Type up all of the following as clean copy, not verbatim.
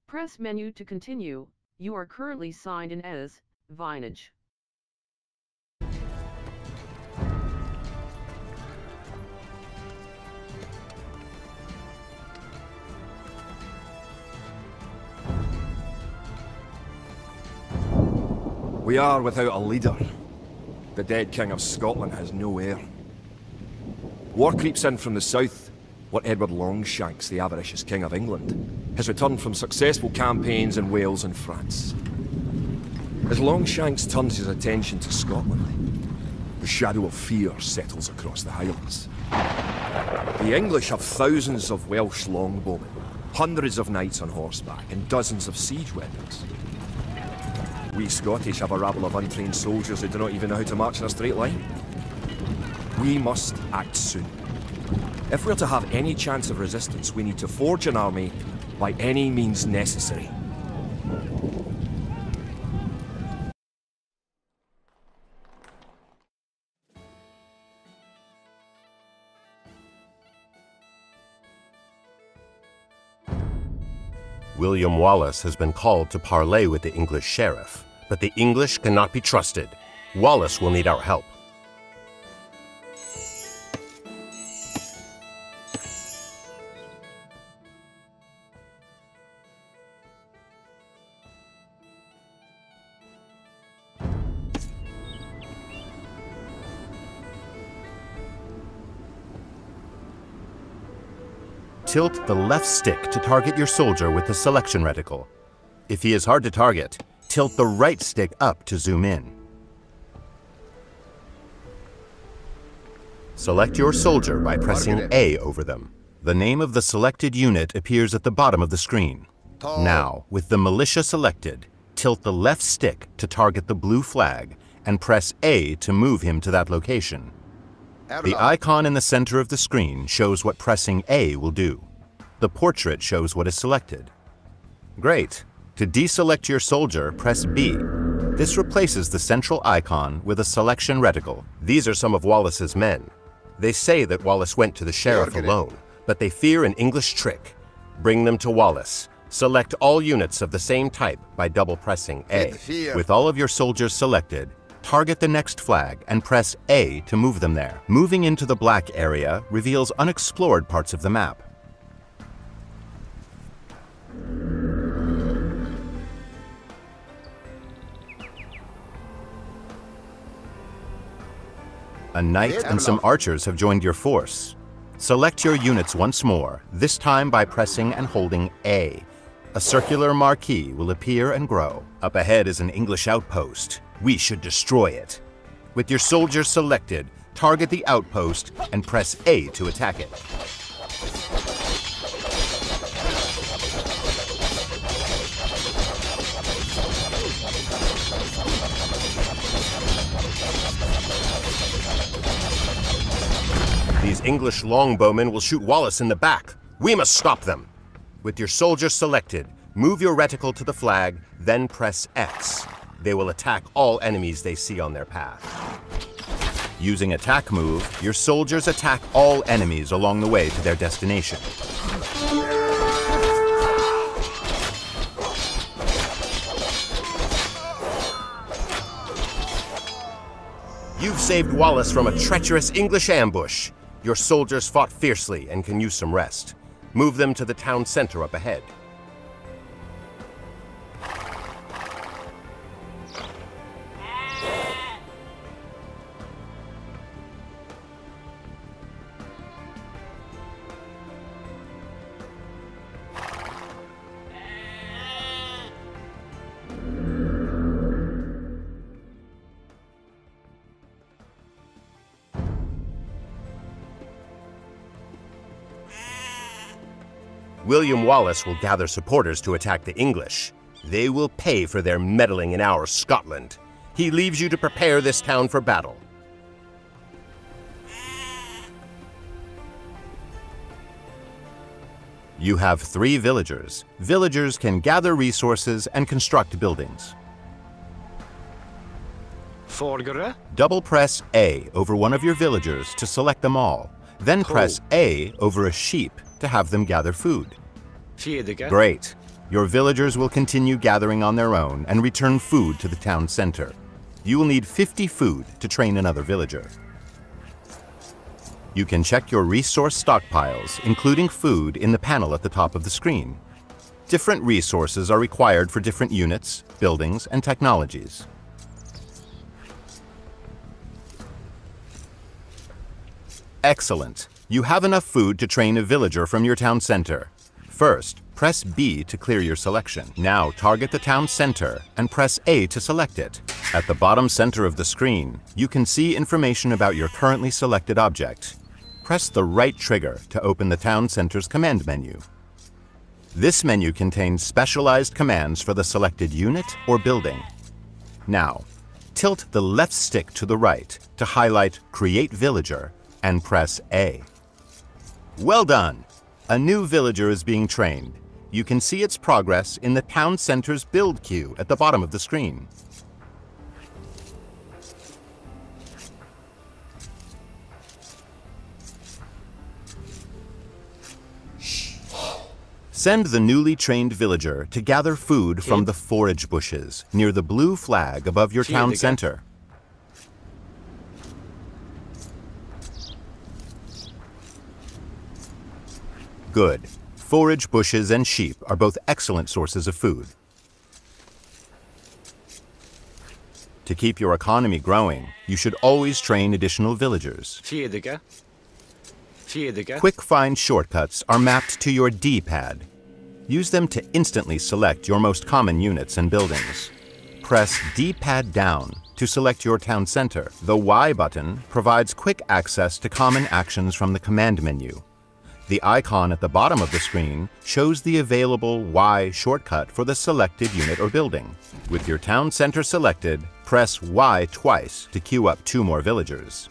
Press menu to continue. You are currently signed in as Vinage. We are without a leader. The dead King of Scotland has no heir. War creeps in from the south, where Edward Longshanks, the avaricious King of England, has returned from successful campaigns in Wales and France. As Longshanks turns his attention to Scotland, the shadow of fear settles across the Highlands. The English have thousands of Welsh longbowmen, hundreds of knights on horseback, and dozens of siege weapons. We Scottish have a rabble of untrained soldiers who do not even know how to march in a straight line. We must act soon. If we're to have any chance of resistance, we need to forge an army by any means necessary. William Wallace has been called to parley with the English sheriff, but the English cannot be trusted. Wallace will need our help. Tilt the left stick to target your soldier with the selection reticle. If he is hard to target, tilt the right stick up to zoom in. Select your soldier by pressing A over them. The name of the selected unit appears at the bottom of the screen. Now, with the militia selected, tilt the left stick to target the blue flag and press A to move him to that location. The icon in the center of the screen shows what pressing A will do. The portrait shows what is selected. Great. To deselect your soldier, press B. This replaces the central icon with a selection reticle. These are some of Wallace's men. They say that Wallace went to the sheriff alone, but they fear an English trick. Bring them to Wallace. Select all units of the same type by double pressing A. With all of your soldiers selected, target the next flag and press A to move them there. Moving into the black area reveals unexplored parts of the map. A knight and some archers have joined your force. Select your units once more, this time by pressing and holding A. A circular marquee will appear and grow. Up ahead is an English outpost. We should destroy it. With your soldiers selected, target the outpost and press A to attack it. These English longbowmen will shoot Wallace in the back. We must stop them. With your soldiers selected, move your reticle to the flag, then press X. They will attack all enemies they see on their path. Using attack move, your soldiers attack all enemies along the way to their destination. You've saved Wallace from a treacherous English ambush. Your soldiers fought fiercely and can use some rest. Move them to the town center up ahead. William Wallace will gather supporters to attack the English. They will pay for their meddling in our Scotland. He leaves you to prepare this town for battle. You have 3 villagers. Villagers can gather resources and construct buildings. Double press A over one of your villagers to select them all. Then press A over a sheep to have them gather food. Great. Your villagers will continue gathering on their own and return food to the town center. You will need 50 food to train another villager. You can check your resource stockpiles, including food, in the panel at the top of the screen. Different resources are required for different units, buildings, and technologies. Excellent. You have enough food to train a villager from your town center. First, press B to clear your selection. Now target the town center and press A to select it. At the bottom center of the screen, you can see information about your currently selected object. Press the right trigger to open the town center's command menu. This menu contains specialized commands for the selected unit or building. Now, tilt the left stick to the right to highlight Create Villager and press A. Well done! A new villager is being trained. You can see its progress in the town center's build queue at the bottom of the screen. Send the newly trained villager to gather food from the forage bushes near the blue flag above your town center. Good. Forage bushes and sheep are both excellent sources of food. To keep your economy growing, you should always train additional villagers. Quick find shortcuts are mapped to your D-pad. Use them to instantly select your most common units and buildings. Press D-pad down to select your town center. The Y button provides quick access to common actions from the command menu. The icon at the bottom of the screen shows the available Y shortcut for the selected unit or building. With your town center selected, press Y twice to queue up 2 more villagers.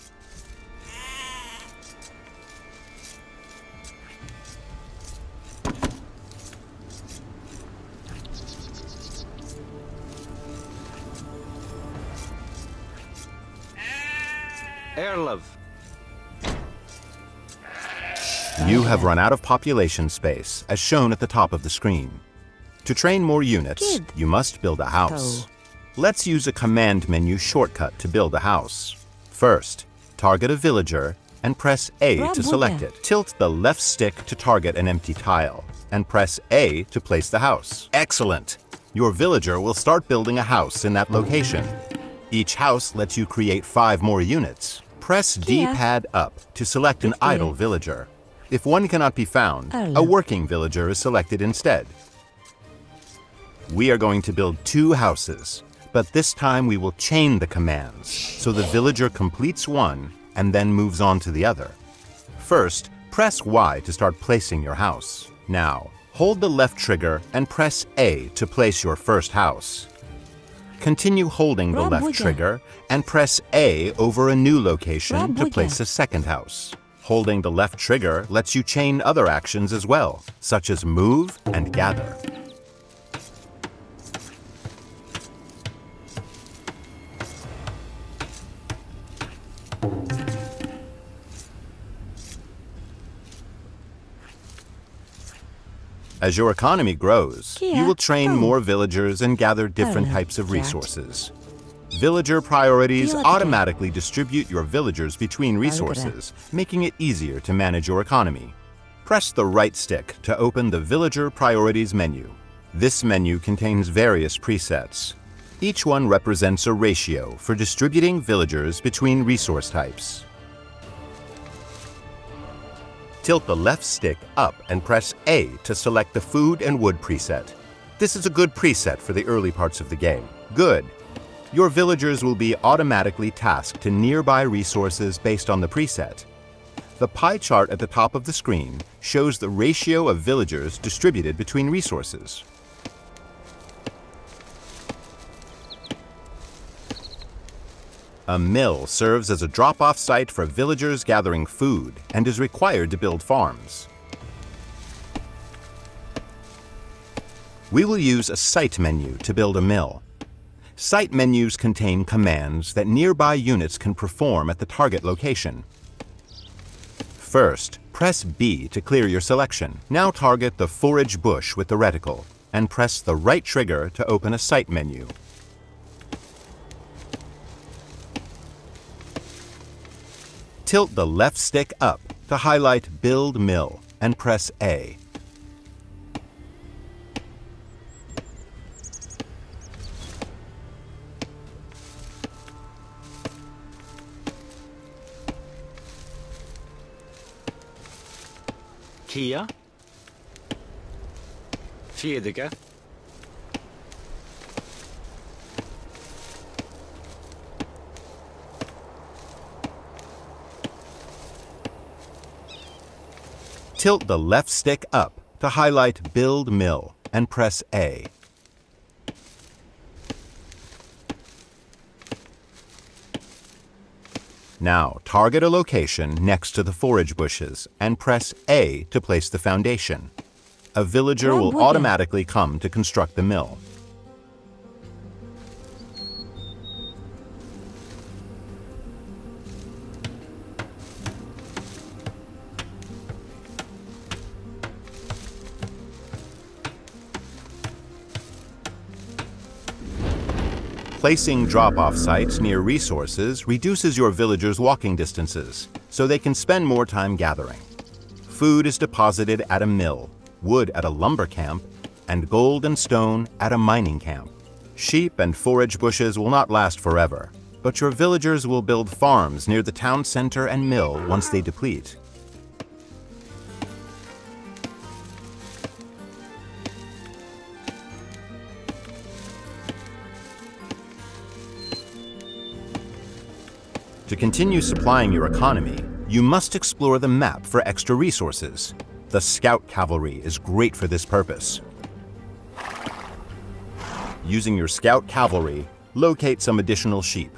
You have run out of population space, as shown at the top of the screen. To train more units, you must build a house. Let's use a command menu shortcut to build a house. First, target a villager and press A to select it. Tilt the left stick to target an empty tile and press A to place the house. Excellent! Your villager will start building a house in that location. Each house lets you create 5 more units. Press D-pad up to select an idle villager. If one cannot be found, a working villager is selected instead. We are going to build 2 houses, but this time we will chain the commands, so the villager completes one and then moves on to the other. First, press Y to start placing your house. Now, hold the left trigger and press A to place your first house. Continue holding the left trigger and press A over a new location to place a second house. Holding the left trigger lets you chain other actions as well, such as move and gather. As your economy grows, you will train more villagers and gather different types of resources. Villager priorities automatically distribute your villagers between resources, making it easier to manage your economy. Press the right stick to open the Villager Priorities menu. This menu contains various presets. Each one represents a ratio for distributing villagers between resource types. Tilt the left stick up and press A to select the Food and Wood preset. This is a good preset for the early parts of the game. Good. Your villagers will be automatically tasked to nearby resources based on the preset. The pie chart at the top of the screen shows the ratio of villagers distributed between resources. A mill serves as a drop-off site for villagers gathering food and is required to build farms. We will use a site menu to build a mill. Site menus contain commands that nearby units can perform at the target location. First, press B to clear your selection. Now target the forage bush with the reticle and press the right trigger to open a site menu. Tilt the left stick up to highlight Build Mill and press A. Kia, Fiedige, Tilt the left stick up to highlight Build Mill and press A. Now, target a location next to the forage bushes and press A to place the foundation. A villager will automatically come to construct the mill. Placing drop-off sites near resources reduces your villagers' walking distances, so they can spend more time gathering. Food is deposited at a mill, wood at a lumber camp, and gold and stone at a mining camp. Sheep and forage bushes will not last forever, but your villagers will build farms near the town center and mill once they deplete. To continue supplying your economy, you must explore the map for extra resources. The scout cavalry is great for this purpose. Using your scout cavalry, locate some additional sheep.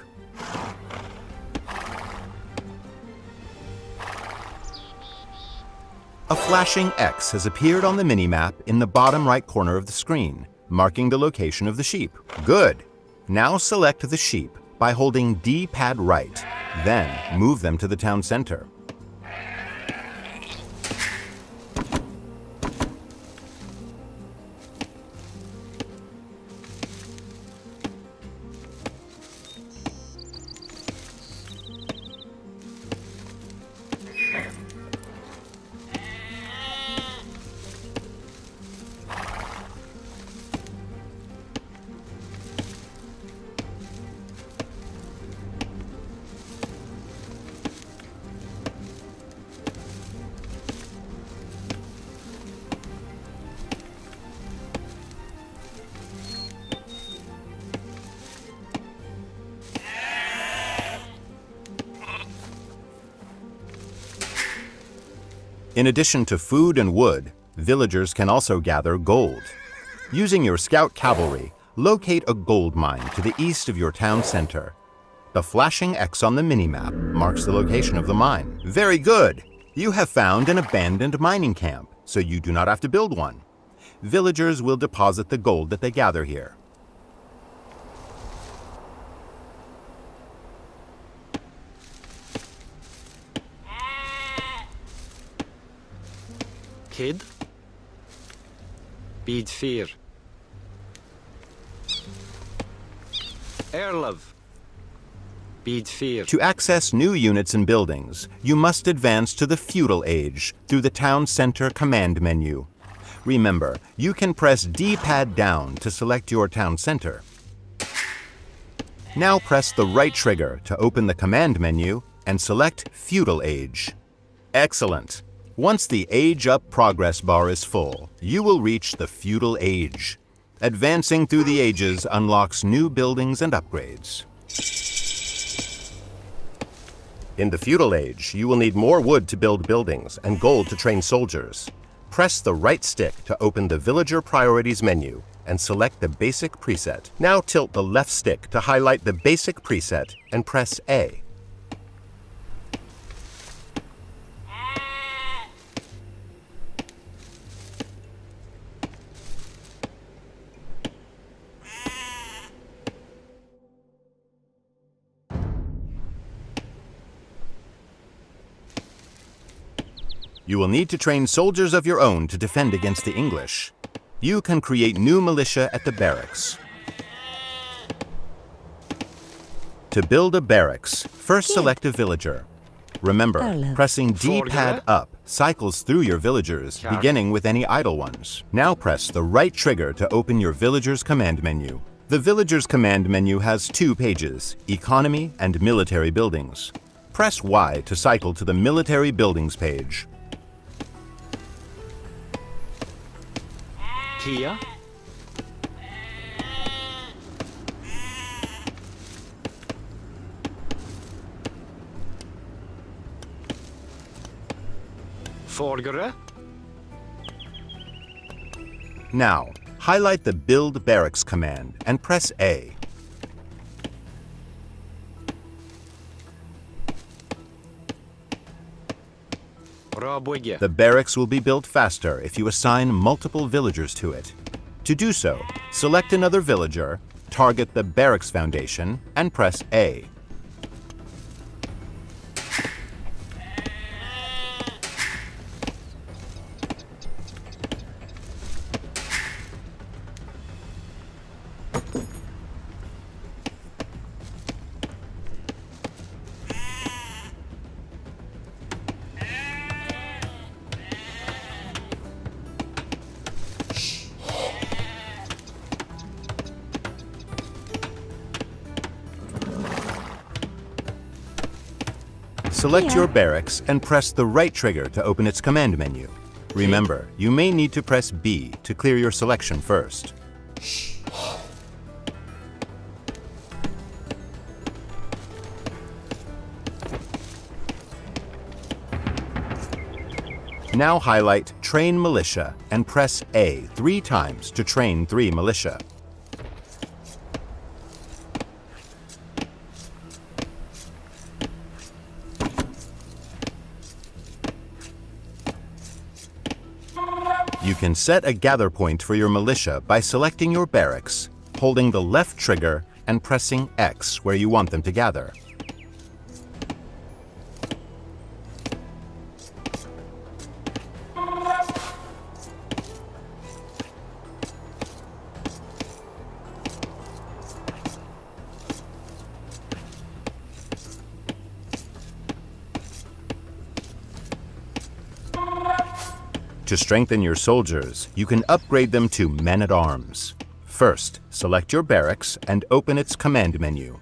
A flashing X has appeared on the minimap in the bottom right corner of the screen, marking the location of the sheep. Good! Now select the sheep by holding D-pad right, then move them to the town center. In addition to food and wood, villagers can also gather gold. Using your scout cavalry, locate a gold mine to the east of your town center. The flashing X on the minimap marks the location of the mine. Very good! You have found an abandoned mining camp, so you do not have to build one. Villagers will deposit the gold that they gather here. Kid, Bede Fear, Erlov, Bede Fear. To access new units and buildings, you must advance to the feudal age through the town center command menu. Remember, you can press D-pad down to select your town center. Now press the right trigger to open the command menu and select feudal age. Excellent! Once the Age Up progress bar is full, you will reach the feudal age. Advancing through the ages unlocks new buildings and upgrades. In the feudal age, you will need more wood to build buildings and gold to train soldiers. Press the right stick to open the Villager Priorities menu and select the basic preset. Now tilt the left stick to highlight the basic preset and press A. You will need to train soldiers of your own to defend against the English. You can create new militia at the barracks. To build a barracks, first select a villager. Remember, pressing D-pad up cycles through your villagers, beginning with any idle ones. Now press the right trigger to open your villager's command menu. The villager's command menu has 2 pages, Economy and Military Buildings. Press Y to cycle to the Military Buildings page. Tia. Forgere. Now, highlight the Build Barracks command and press A. The barracks will be built faster if you assign multiple villagers to it. To do so, select another villager, target the barracks foundation, and press A. Select your barracks and press the right trigger to open its command menu. Remember, you may need to press B to clear your selection first. Now highlight Train Militia and press A 3 times to train 3 militia. You can set a gather point for your militia by selecting your barracks, holding the left trigger, and pressing X where you want them to gather. To strengthen your soldiers, you can upgrade them to men-at-arms. First, select your barracks and open its command menu.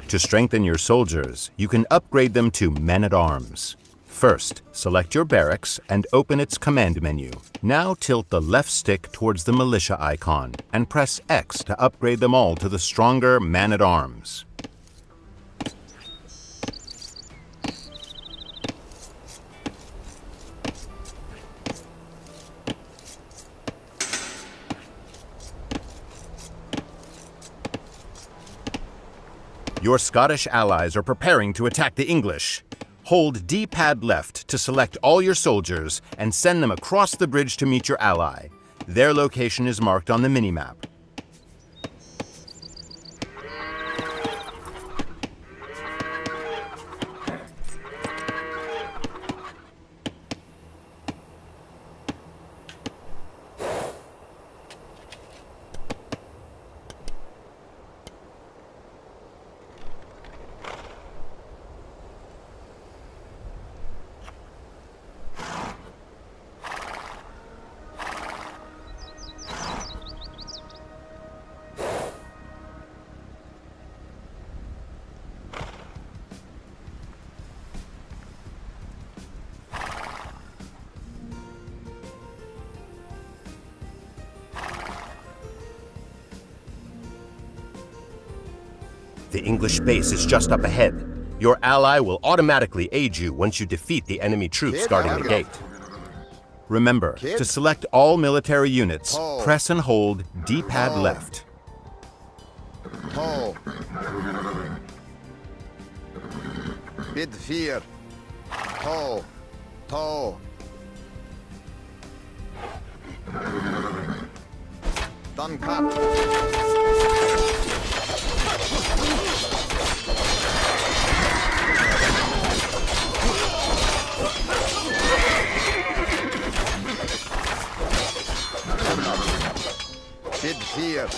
To strengthen your soldiers, you can upgrade them to men-at-arms. First, select your barracks and open its command menu. Now tilt the left stick towards the militia icon and press X to upgrade them all to the stronger man-at-arms. Your Scottish allies are preparing to attack the English. Hold D-pad left to select all your soldiers and send them across the bridge to meet your ally. Their location is marked on the minimap. The English base is just up ahead. Your ally will automatically aid you once you defeat the enemy troops guarding the gate. Remember, to select all military units, press and hold D-pad left. Tall. Bid 4. Tall. Tall. Dunkirk. Bid 4.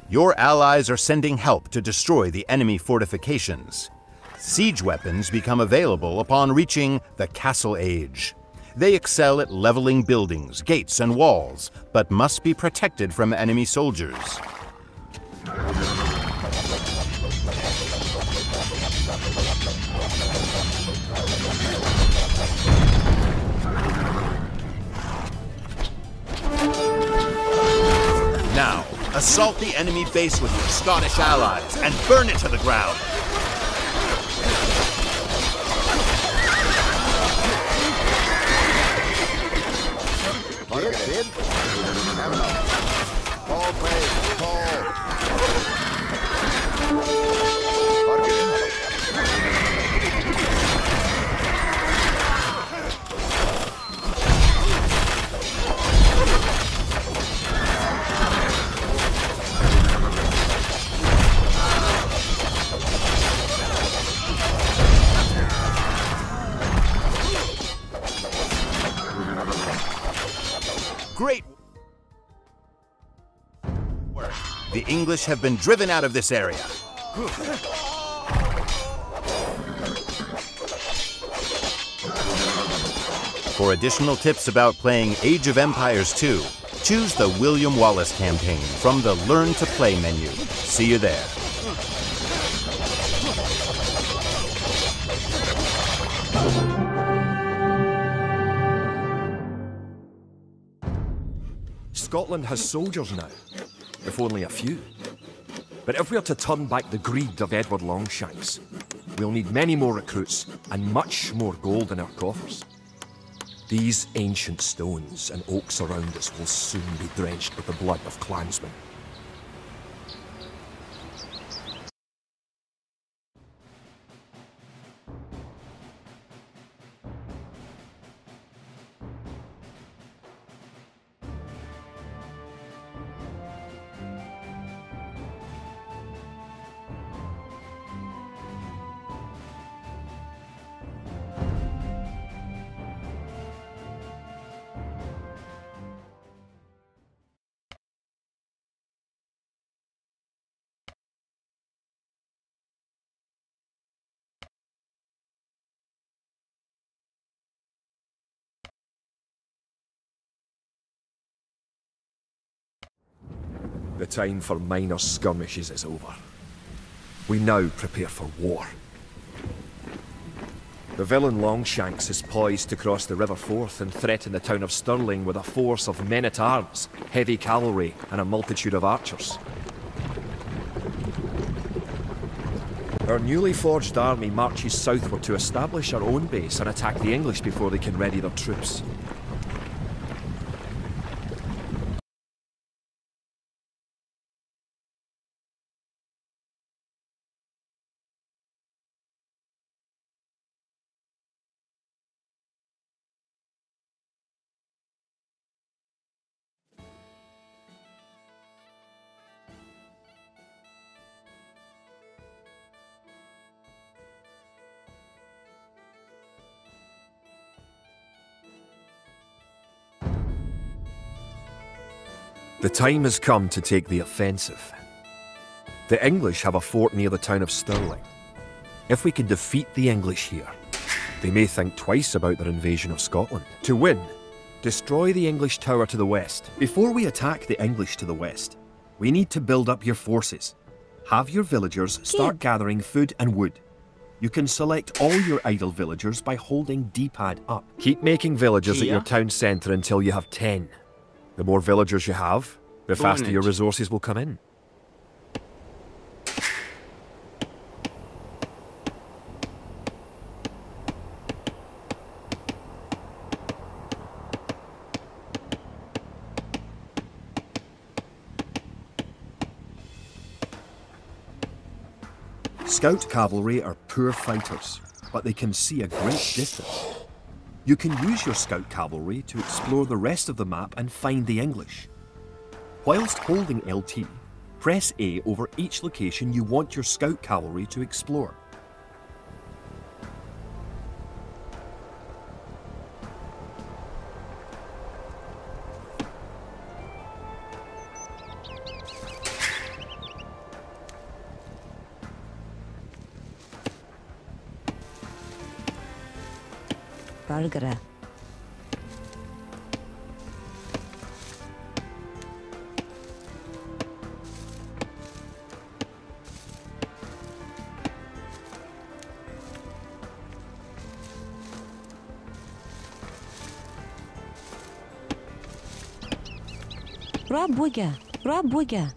Your allies are sending help to destroy the enemy fortifications. Siege weapons become available upon reaching the Castle Age. They excel at leveling buildings, gates, and walls, but must be protected from enemy soldiers. Now, assault the enemy base with your Scottish allies and burn it to the ground. Bid. Tall play. Tall. Great work. The English have been driven out of this area. For additional tips about playing Age of Empires 2, choose the William Wallace campaign from the Learn to Play menu. See you there. Scotland has soldiers now, if only a few. But if we are to turn back the greed of Edward Longshanks, we'll need many more recruits and much more gold in our coffers. These ancient stones and oaks around us will soon be drenched with the blood of clansmen. The time for minor skirmishes is over. We now prepare for war. The villain Longshanks is poised to cross the River Forth and threaten the town of Stirling with a force of men-at-arms, heavy cavalry, and a multitude of archers. Our newly forged army marches southward to establish our own base and attack the English before they can ready their troops. The time has come to take the offensive. The English have a fort near the town of Stirling. If we can defeat the English here, they may think twice about their invasion of Scotland. To win, destroy the English tower to the west. Before we attack the English to the west, we need to build up your forces. Have your villagers start gathering food and wood. You can select all your idle villagers by holding D-pad up. Keep making villagers at your town centre until you have 10. The more villagers you have, the faster your resources will come in. Scout cavalry are poor fighters, but they can see a great distance. You can use your scout cavalry to explore the rest of the map and find the English. Whilst holding LT, press A over each location you want your scout cavalry to explore. Bargara. Rabuga, Rabuga.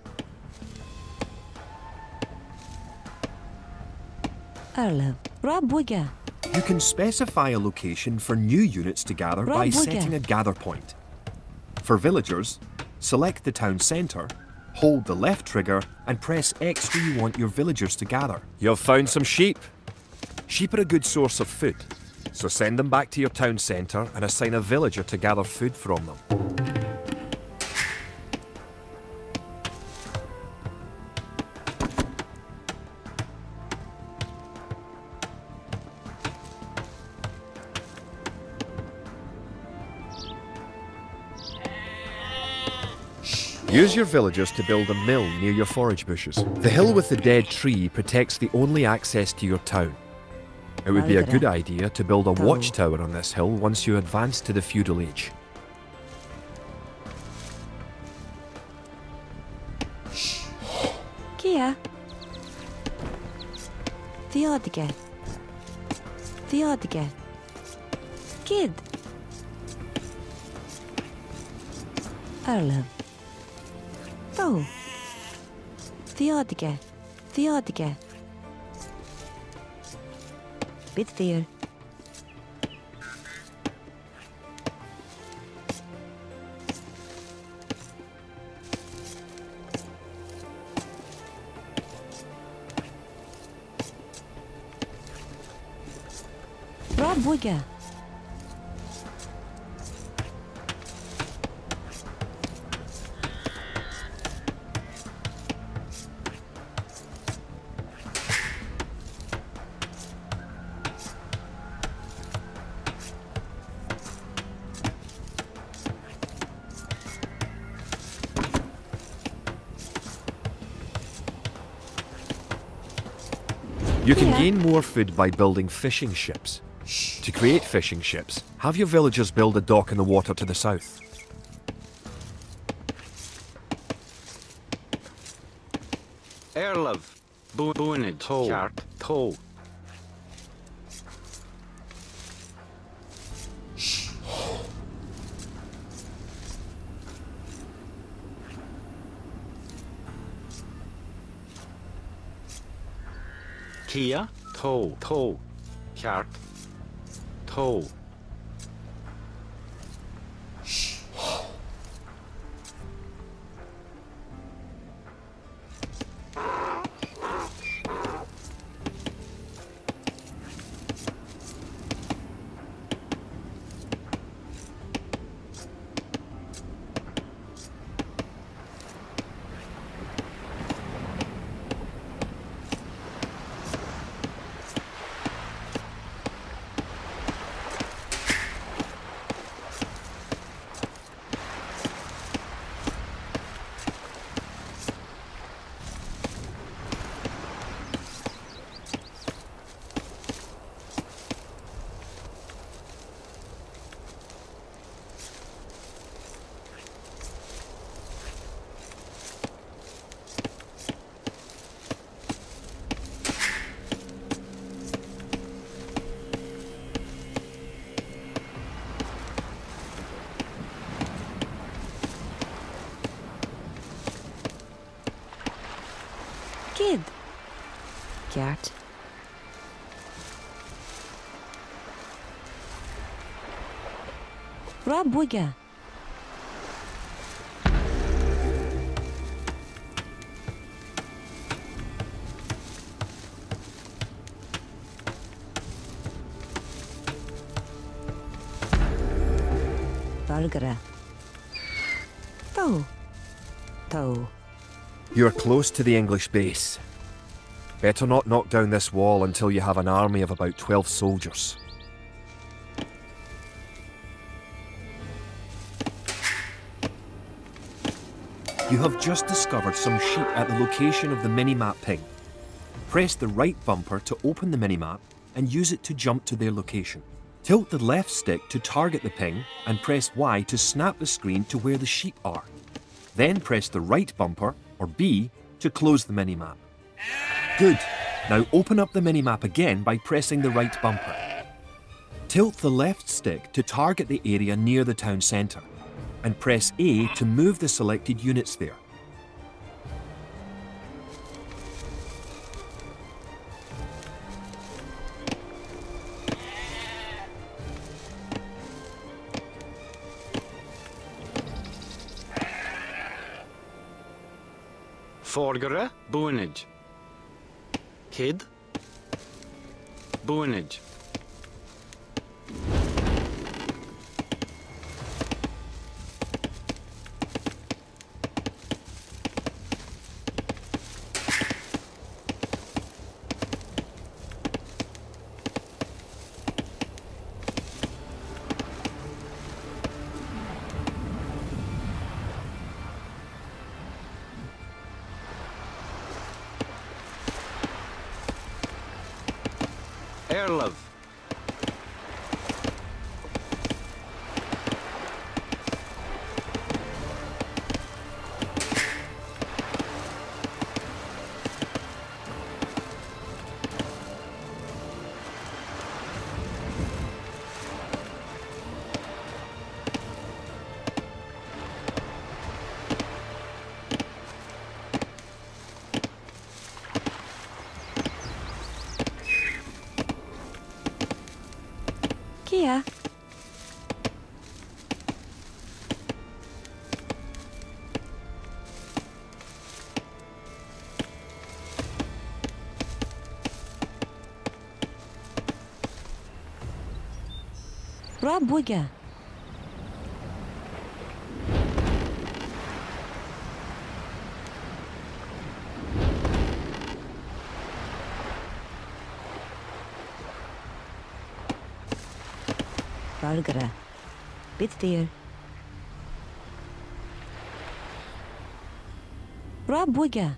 Arlo, Rabuga. You can specify a location for new units to gather by setting a gather point. For villagers, select the town centre, hold the left trigger and press X where you want your villagers to gather. You've found some sheep. Sheep are a good source of food, so send them back to your town centre and assign a villager to gather food from them. Use your villagers to build a mill near your forage bushes. The hill with the dead tree protects the only access to your town. It would be a good idea to build a watchtower on this hill once you advance to the feudal age. Kia. Theodige. Theodige. Kid. Arlo. Oh. Theodige. Theodige. Bit fear. Rabuga. You can gain more food by building fishing ships. To create fishing ships, have your villagers build a dock in the water to the south. Erlov. Boonid. Kart. Toe. Kia. Toe. Toe. Kart. Toe. Kid. Gert. Rabuga. Vargara. Toe. Toe. You're close to the English base. Better not knock down this wall until you have an army of about 12 soldiers. You have just discovered some sheep at the location of the minimap ping. Press the right bumper to open the minimap and use it to jump to their location. Tilt the left stick to target the ping and press Y to snap the screen to where the sheep are. Then press the right bumper, or B, to close the minimap. Good. Now open up the minimap again by pressing the right bumper. Tilt the left stick to target the area near the town centre, and press A to move the selected units there. Forgere, boonage. Kid. Boonage. Airlove. Kia. Rabuga. Vargara. Bit there. Rabuga.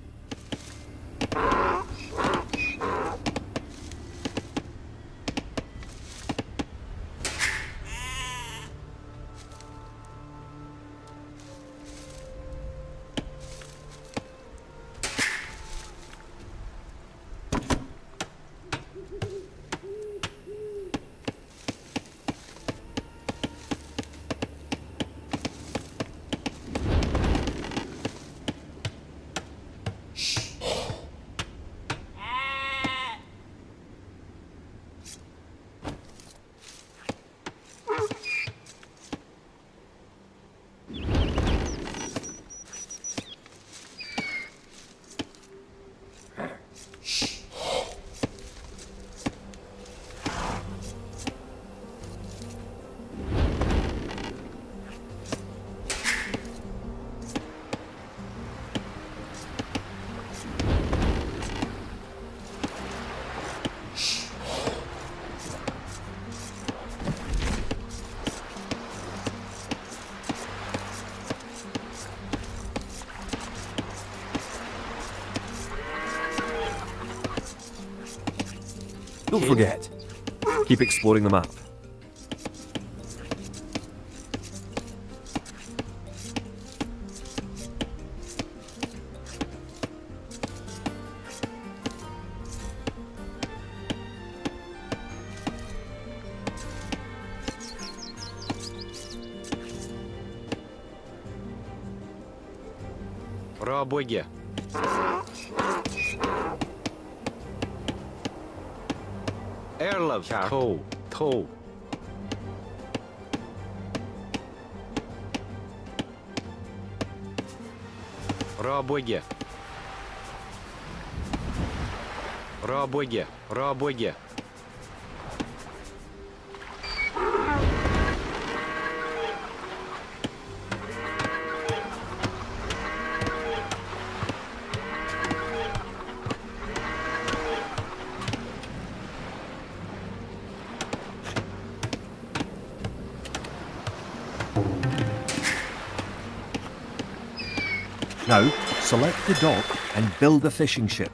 Don't forget, keep exploring the map. Rabuga. Airlove. Toe. Toe. Rabuga. Rabuga. Rabuga. Now, select the dock and build a fishing ship.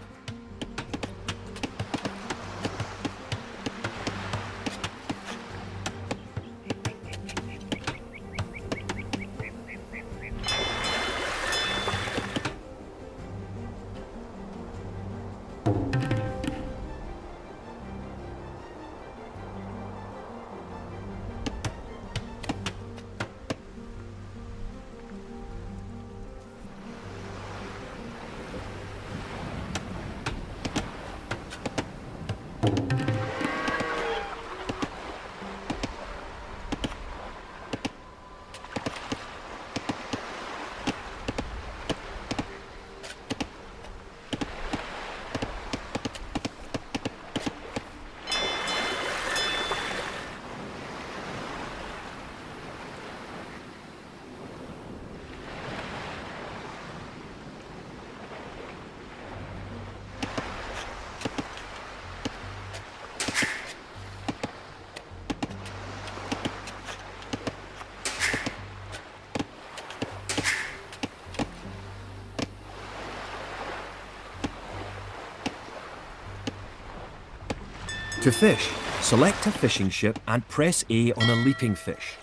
To fish, select a fishing ship and press A on a leaping fish.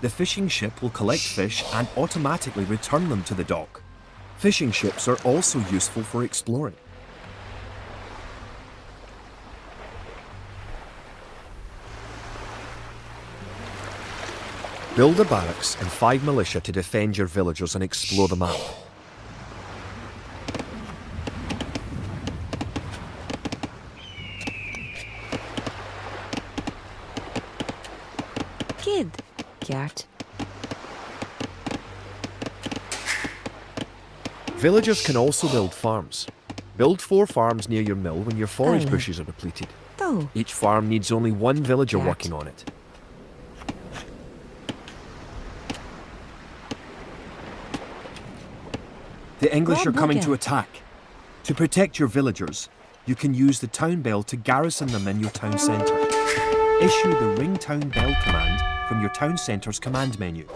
The fishing ship will collect fish and automatically return them to the dock. Fishing ships are also useful for exploring. Build a barracks and 5 militia to defend your villagers and explore the map. Kid. Kjart. Villagers can also build farms. Build 4 farms near your mill when your forage Oh. bushes are depleted. Toe. Each farm needs only 1 villager Kjart. working on it. The English are coming to attack. To protect your villagers, you can use the town bell to garrison them in your town centre. Issue the ring town bell command from your town centre's command menu.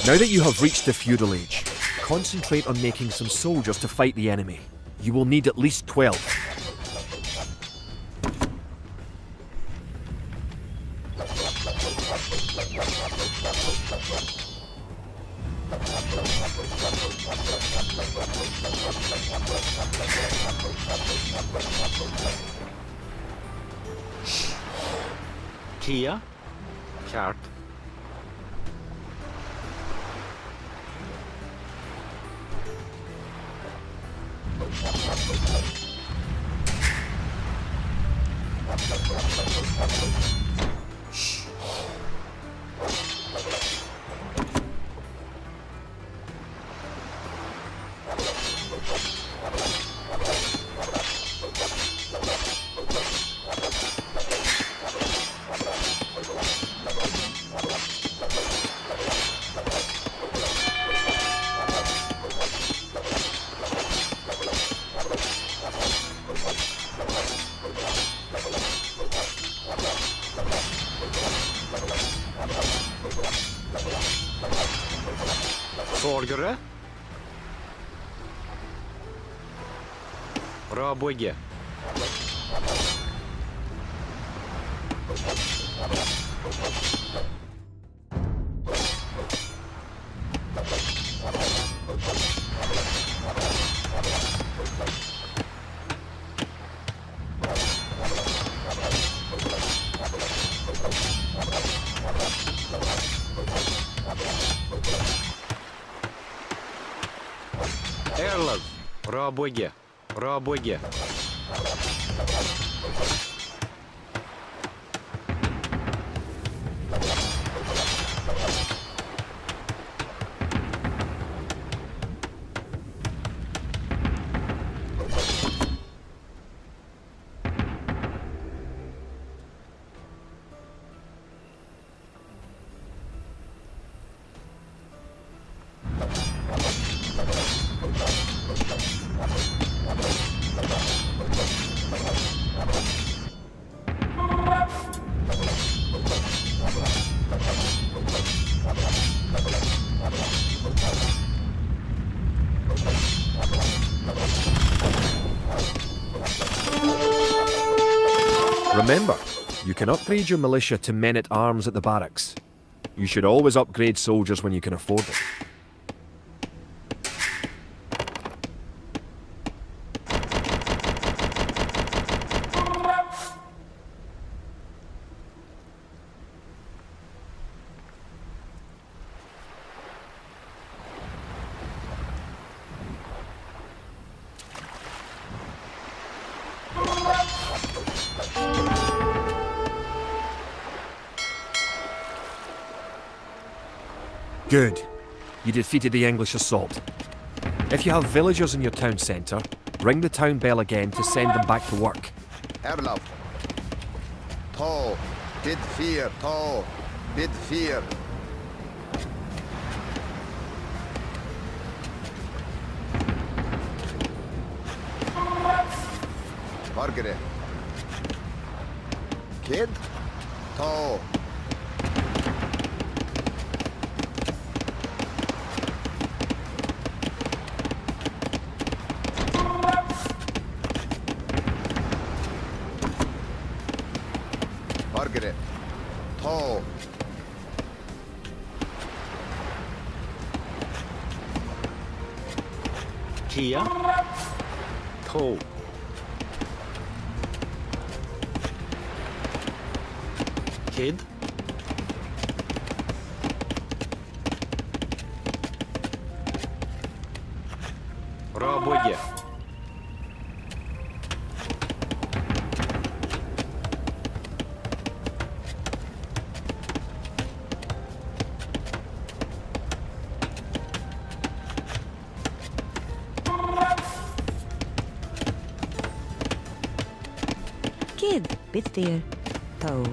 Now that you have reached the feudal age, concentrate on making some soldiers to fight the enemy. You will need at least 12. Kia. Kjart. Sorgere. Rabøye. Erlov. Raboge. Raboge. Remember, you can upgrade your militia to men-at-arms at the barracks. You should always upgrade soldiers when you can afford it. Good. You defeated the English assault. If you have villagers in your town centre, ring the town bell again to send them back to work. Erlov. To. Bid fear. To. Bid fear. Margaret. Kid. To. Margaret. To. Kia. To. Kid. Raboge. Kid, bit there. Toe.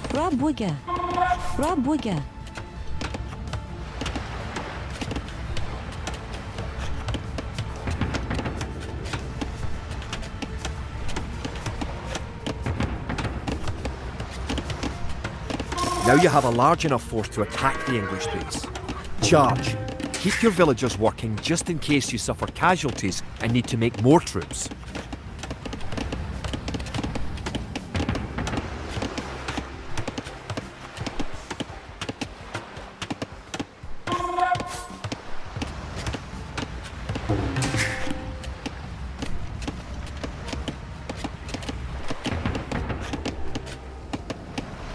Raboge. Raboge. Now you have a large enough force to attack the English base. Charge! Keep your villagers working just in case you suffer casualties and need to make more troops.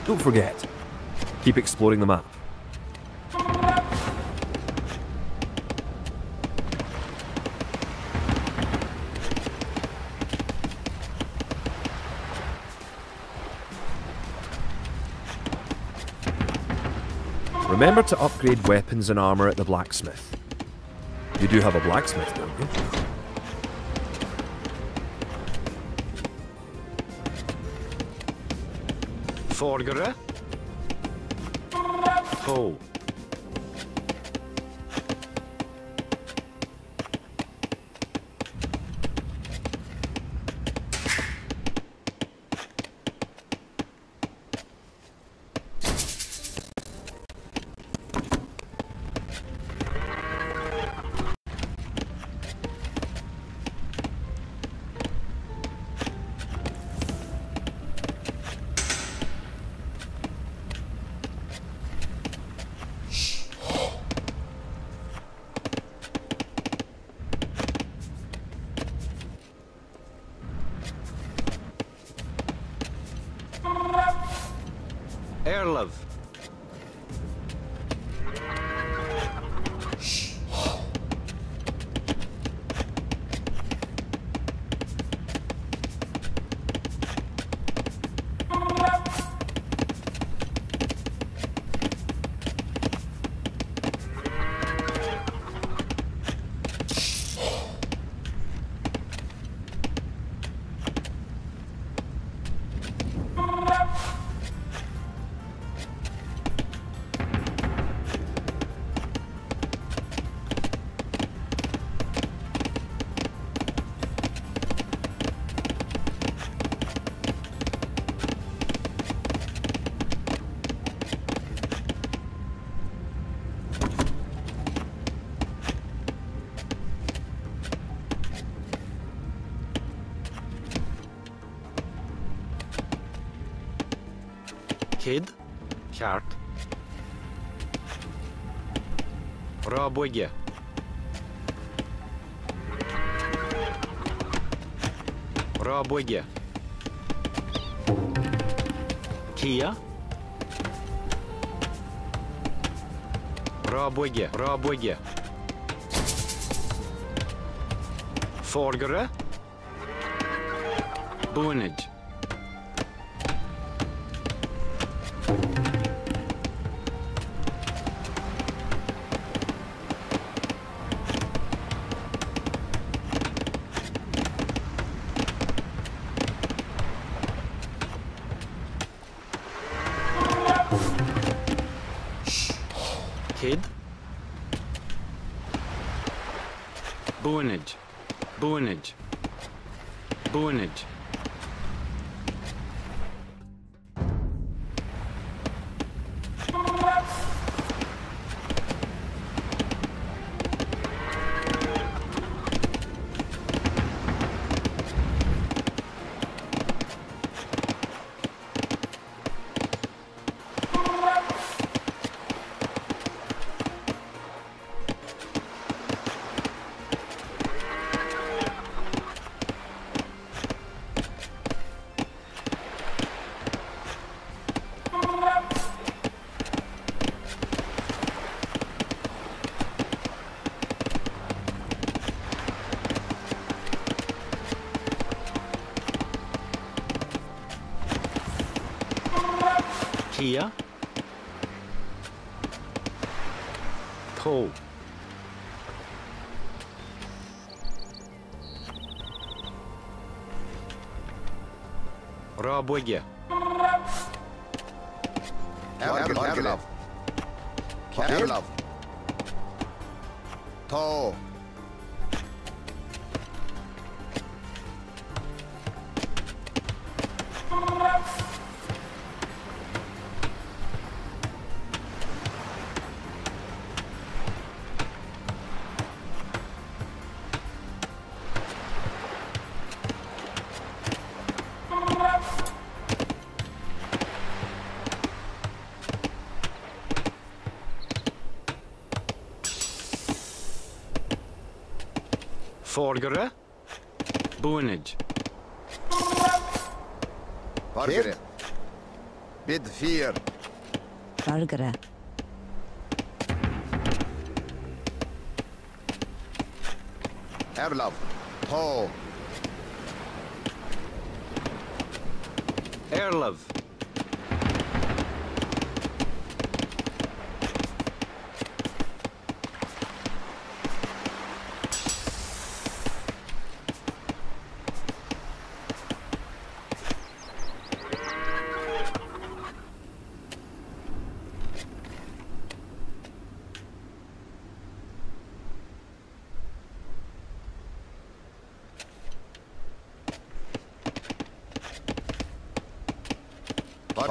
Don't forget, keep exploring the map. Remember to upgrade weapons and armour at the blacksmith. You do have a blacksmith, don't you? Forgere. To. Erlov. Kid, Kart. Raboge. Raboge. Kia. Raboge, Raboge. Forgere. Bonage. Kid. Bonage. Bonage. Bonage. Kia. Toe. Raboge. Erlov. Erlov. Toe. Forgere. Bonage. Vargere. Bid 4. Vargere. Erlov. Toe. Erlov.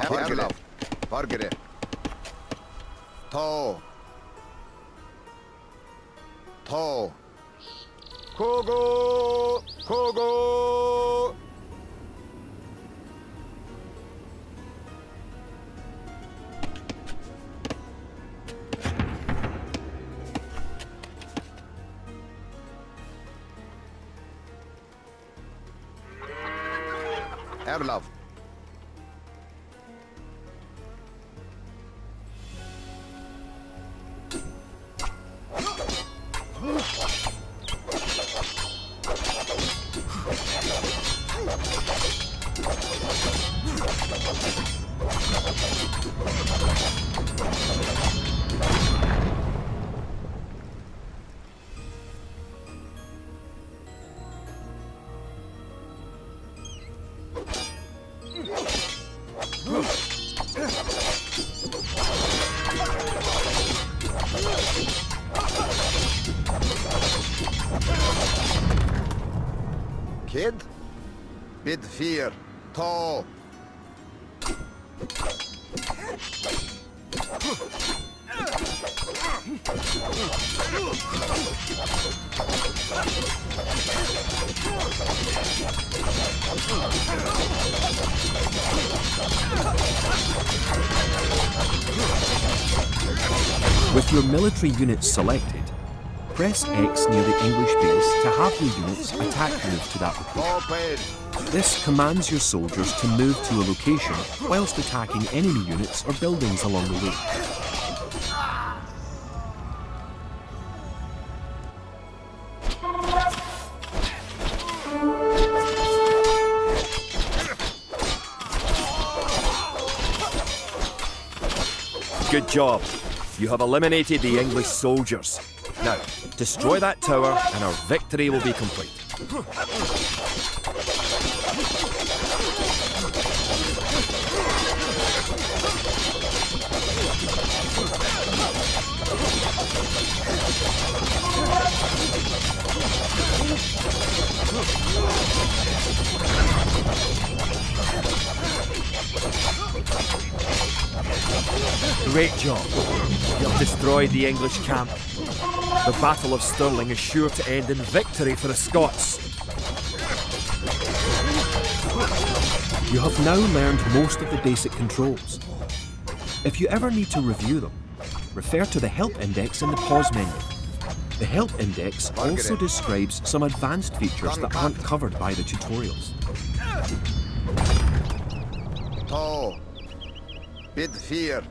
Vargere. Vargere. Toe. Toe. Kogo. Kogo. Erlov. Kid? Bid fear. Tall. With your military units selected, press X near the English base to have your units attack move to that location. Open. This commands your soldiers to move to a location whilst attacking enemy units or buildings along the way. Good job. You have eliminated the English soldiers. Now, destroy that tower and our victory will be complete. Great job. You have destroyed the English camp. The Battle of Stirling is sure to end in victory for the Scots. You have now learned most of the basic controls. If you ever need to review them, refer to the Help Index in the pause menu. The Help Index also describes some advanced features that aren't covered by the tutorials. Tall. Bid fear.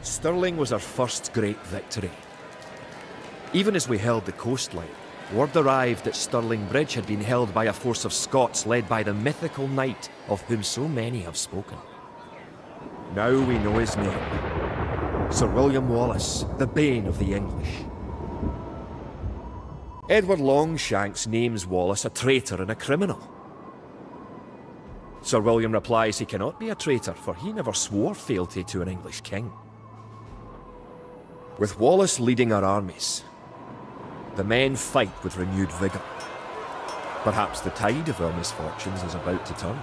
Stirling was our first great victory. Even as we held the coastline, word arrived that Stirling Bridge had been held by a force of Scots led by the mythical knight of whom so many have spoken. Now we know his name. Sir William Wallace, the bane of the English. Edward Longshanks names Wallace a traitor and a criminal. Sir William replies he cannot be a traitor, for he never swore fealty to an English king. With Wallace leading our armies, the men fight with renewed vigour. Perhaps the tide of our misfortunes is about to turn.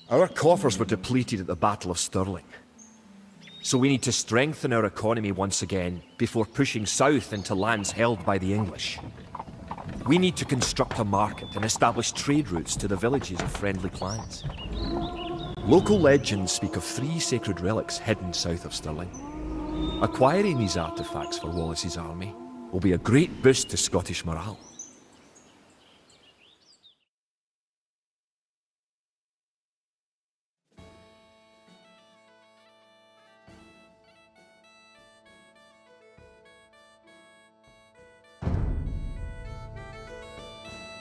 Our coffers were depleted at the Battle of Stirling. So we need to strengthen our economy once again before pushing south into lands held by the English. We need to construct a market and establish trade routes to the villages of friendly clans. Local legends speak of 3 sacred relics hidden south of Stirling. Acquiring these artefacts for Wallace's army will be a great boost to Scottish morale.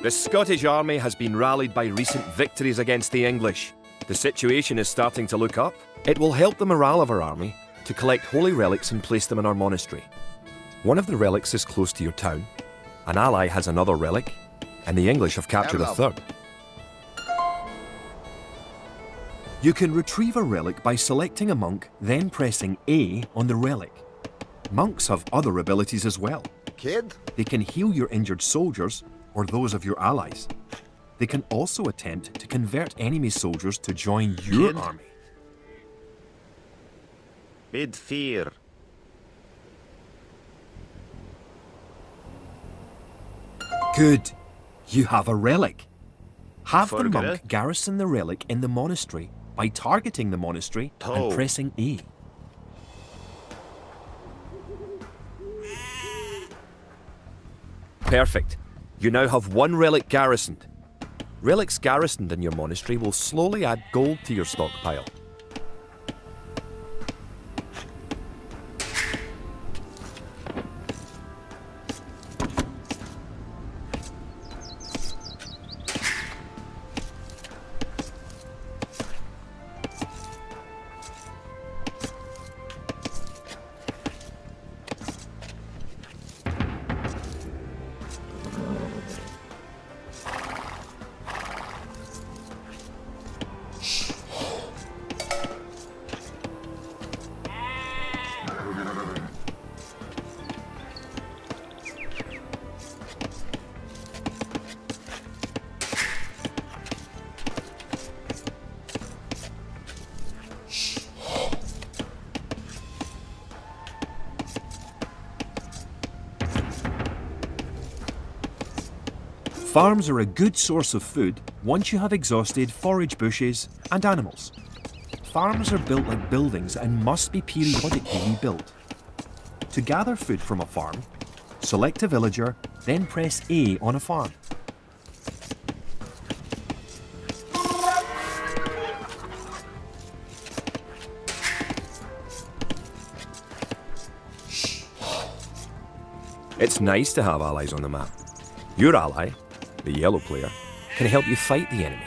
The Scottish army has been rallied by recent victories against the English. The situation is starting to look up. It will help the morale of our army to collect holy relics and place them in our monastery. One of the relics is close to your town. An ally has another relic, and the English have captured a third. You can retrieve a relic by selecting a monk, then pressing A on the relic. Monks have other abilities as well. Kid? They can heal your injured soldiers, or those of your allies. They can also attempt to convert enemy soldiers to join your army. Bid fear. Good. You have a relic. Have the Forget monk garrison the relic in the monastery by targeting the monastery and pressing A. Perfect. You now have 1 relic garrisoned. Relics garrisoned in your monastery will slowly add gold to your stockpile. Farms are a good source of food once you have exhausted forage bushes and animals. Farms are built like buildings and must be periodically rebuilt. To gather food from a farm, select a villager, then press A on a farm. It's nice to have allies on the map. Your ally, the yellow player, can help you fight the enemy.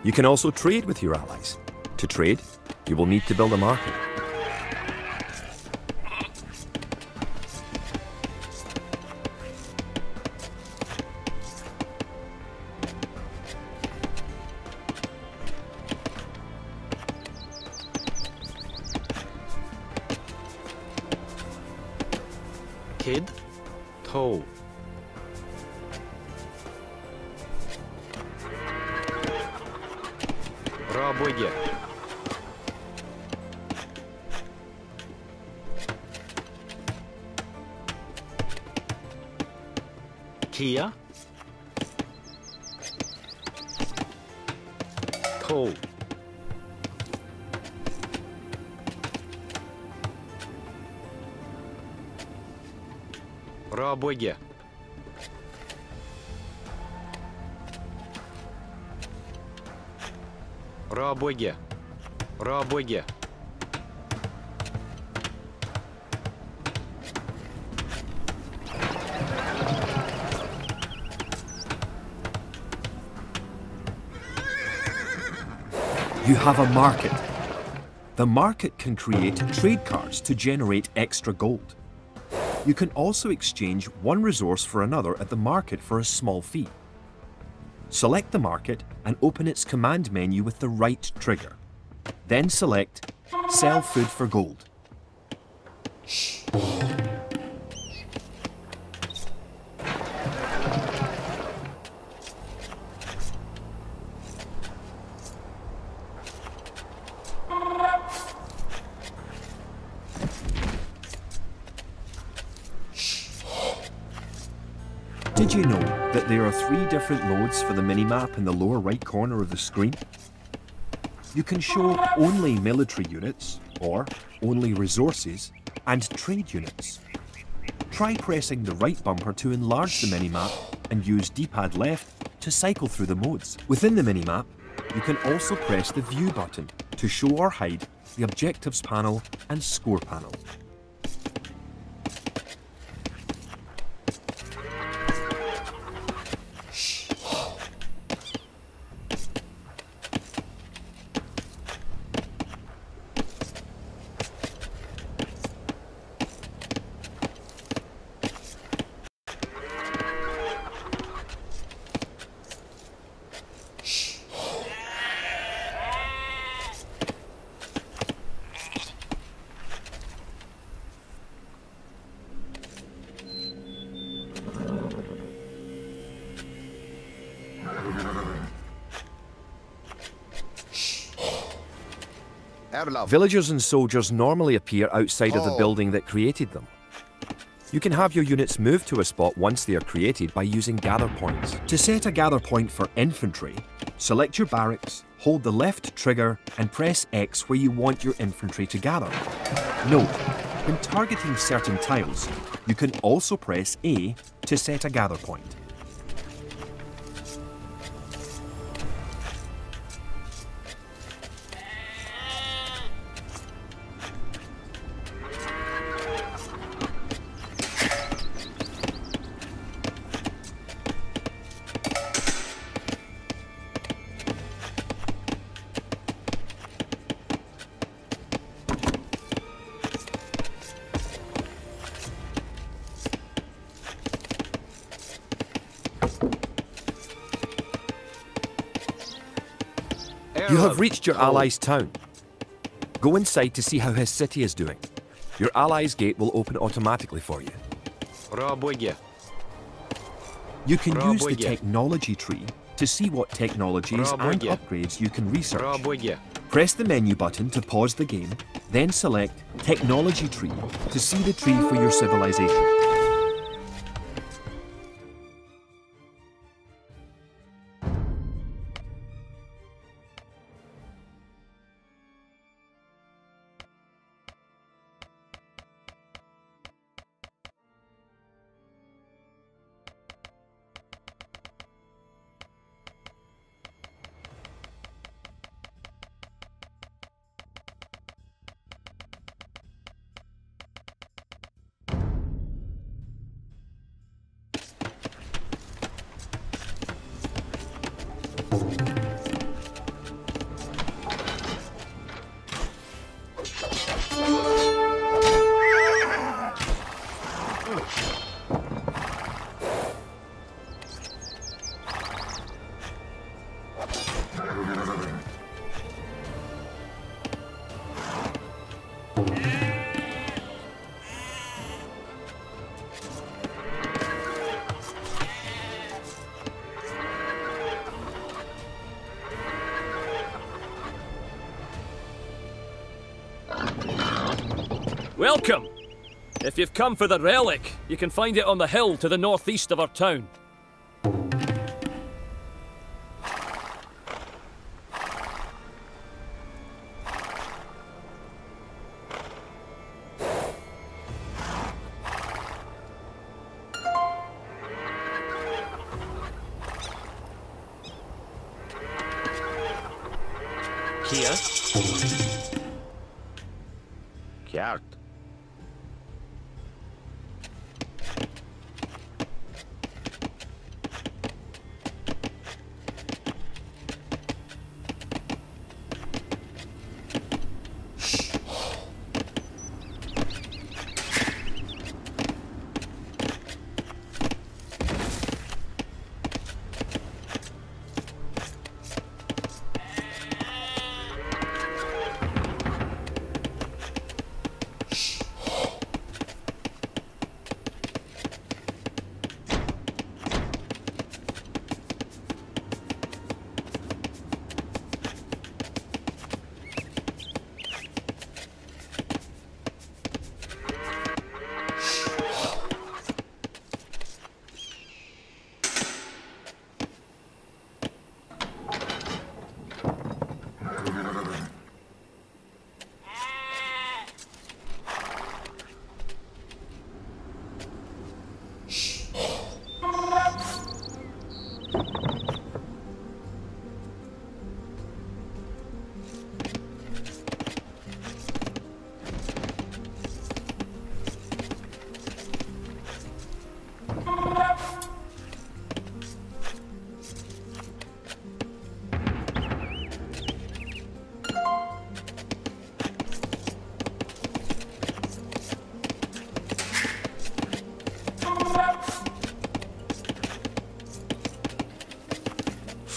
You can also trade with your allies. To trade, you will need to build a market. Kid, toe. Работе. Kia. Toe. Работе. Работе. Работе. You have a market. The market can create trade cards to generate extra gold. You can also exchange one resource for another at the market for a small fee. Select the market and open its command menu with the right trigger. Then select Sell Food for Gold. Did you know that there are 3 different modes for the minimap in the lower right corner of the screen? You can show only military units, or only resources, and trade units. Try pressing the right bumper to enlarge the minimap and use D-pad left to cycle through the modes. Within the minimap, you can also press the View button to show or hide the Objectives panel and Score panel. Villagers and soldiers normally appear outside of the building that created them. You can have your units move to a spot once they are created by using gather points. To set a gather point for infantry, select your barracks, hold the left trigger and press X where you want your infantry to gather. Note, when targeting certain tiles, you can also press A to set a gather point. You have reached your ally's town. Go inside to see how his city is doing. Your ally's gate will open automatically for you. You can use the technology tree to see what technologies and upgrades you can research. Press the menu button to pause the game, then select Technology Tree to see the tree for your civilization. Welcome! If you've come for the relic, you can find it on the hill to the northeast of our town. Kia? Kjart.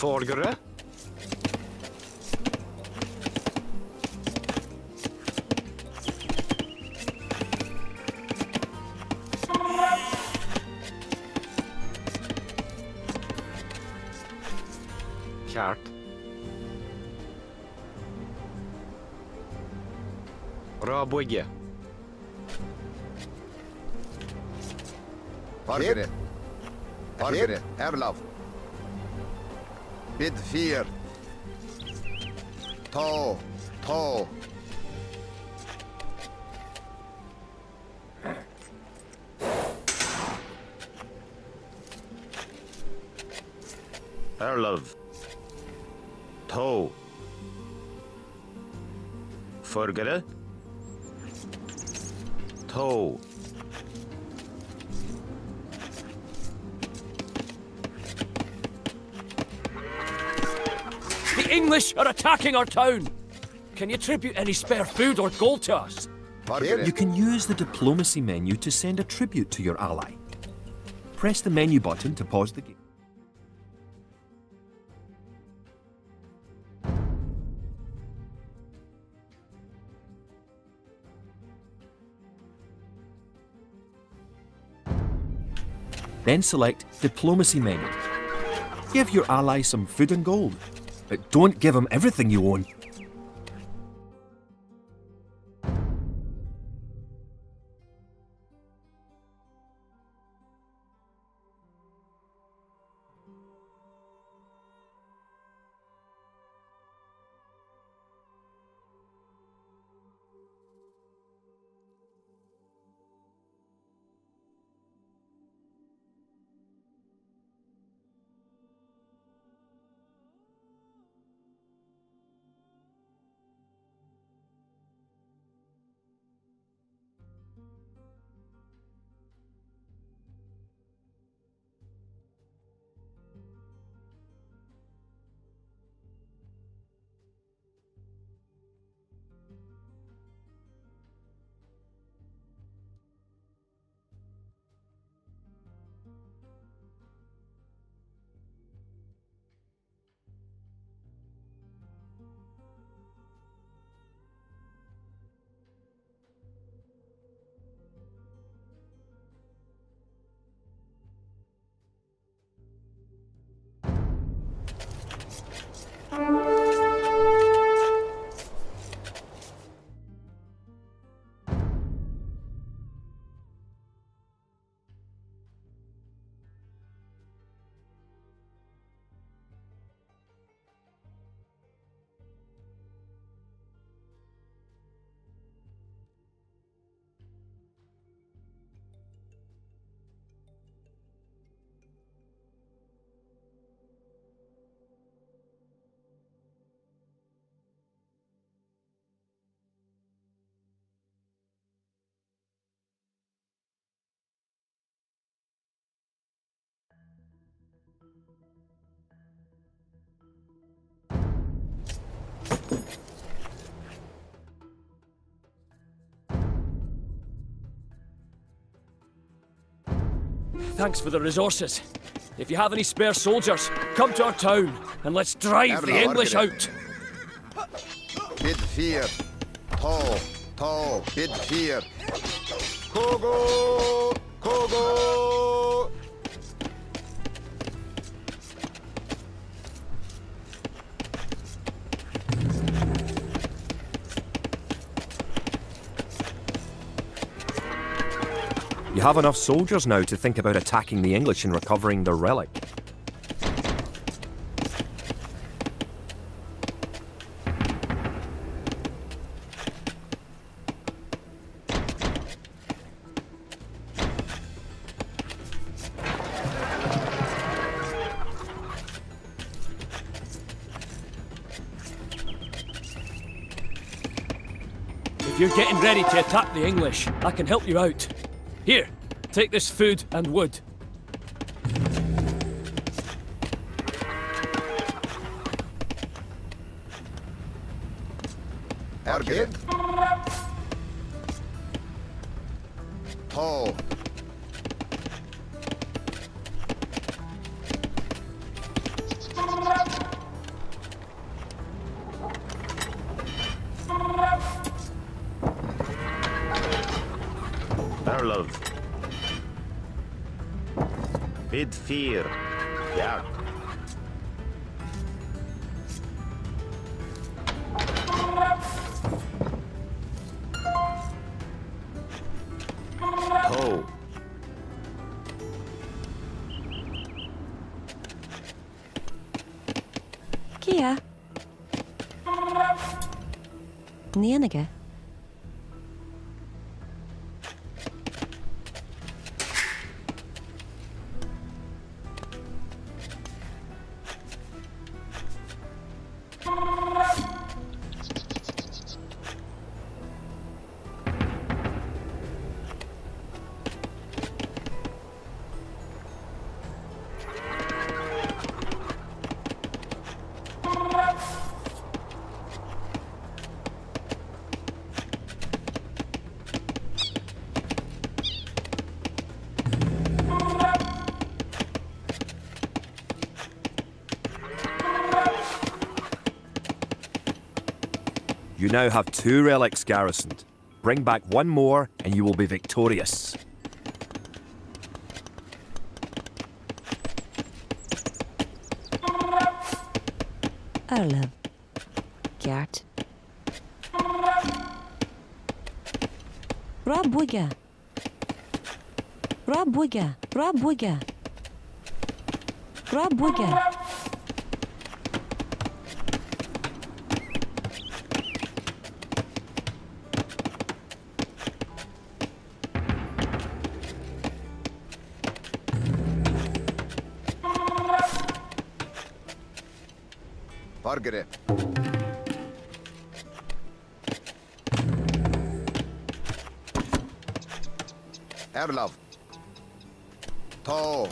Forgere? Kjart. Rabøye. Fargere. Fargere. Erlav. Bid 4. Ta. Ta. Erlav. Ta. Fargere. Ta. The English are attacking our town! Can you tribute any spare food or gold to us? You can use the diplomacy menu to send a tribute to your ally. Press the menu button to pause the game. Then select Diplomacy menu. Give your ally some food and gold, but don't give him everything you own. Thanks for the resources. If you have any spare soldiers, come to our town and let's drive the English out. Bid fear. Tall. Bid fear. Kogo! Kogo! You have enough soldiers now to think about attacking the English and recovering the relic. If you're getting ready to attack the English, I can help you out. Here, take this food and wood. Erged. Tall. Erlov. Bid fear. Ja. Toe. Kia. Nienige. You now have 2 relics garrisoned. Bring back 1 more and you will be victorious. Erlev. Gert. Rabwiga. Rabwiga. Rabwiga. Rabwiga. Fargere. Erlov. Tall.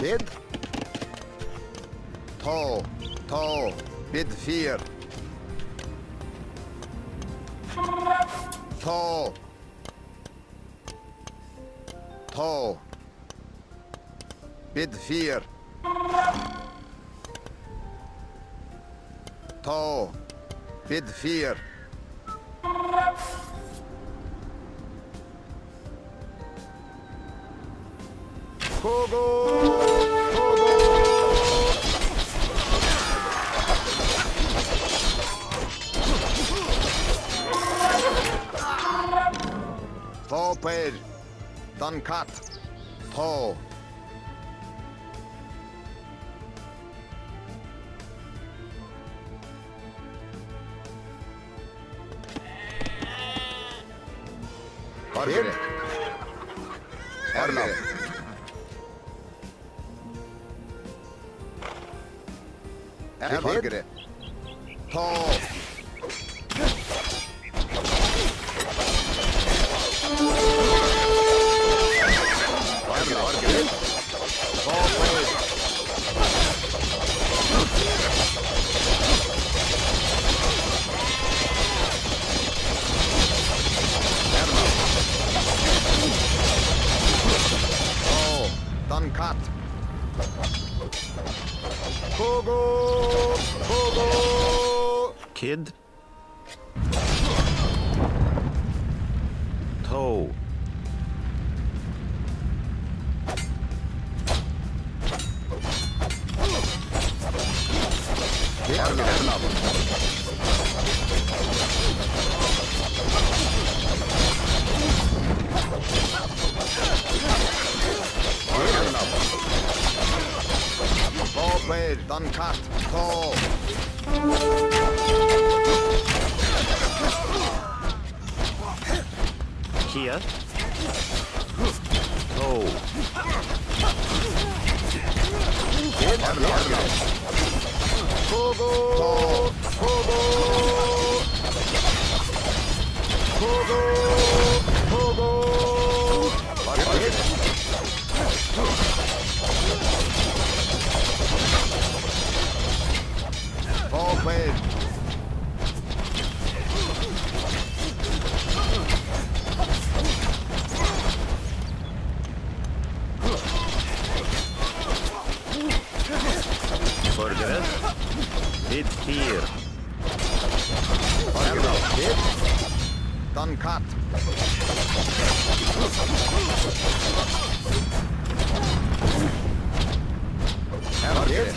Kid. Tall. Bid 4. Tall. Bid 4. Tall. Bid 4. Tall page. Done cut. Tall. Kid. Erlab. Kid. Tall. Done cut. Kogo! Kid. Toe. Tall blade, done cut. Tall. Here. Toe. Tall blade. Forget. Bid 4. Done cut. Target.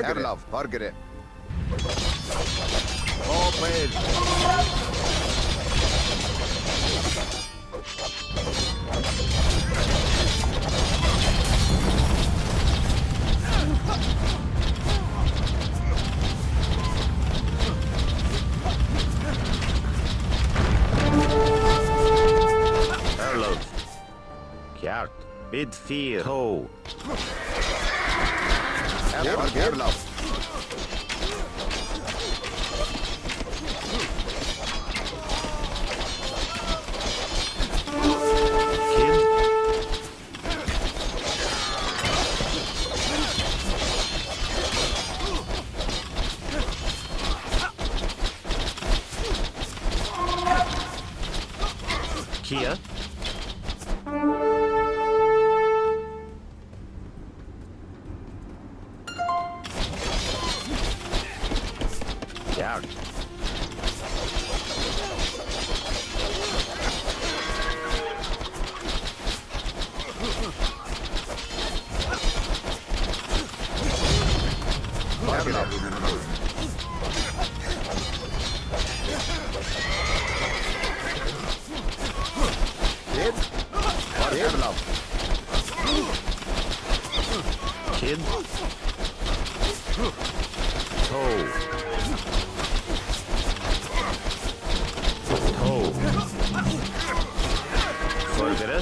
Erlab, Target. Tall blade. Erlab. Kjart. Bid 4. Toe. Erlab. Kid. Kia. Kjart. Kid. Kid. Love. Kid. Toe. Toe. Forgere.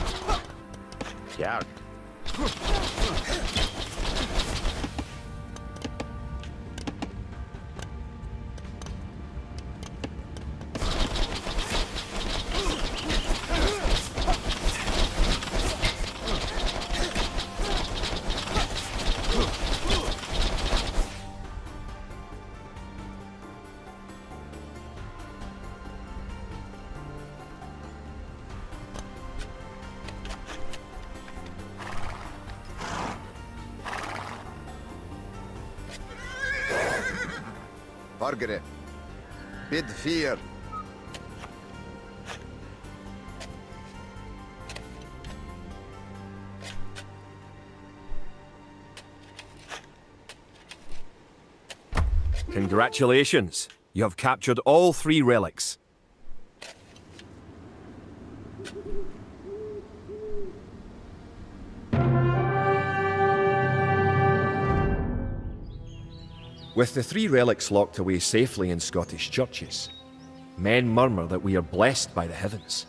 Kjært. Forgere. Bid fear. Congratulations! You have captured all 3 relics. With the 3 relics locked away safely in Scottish churches, men murmur that we are blessed by the heavens.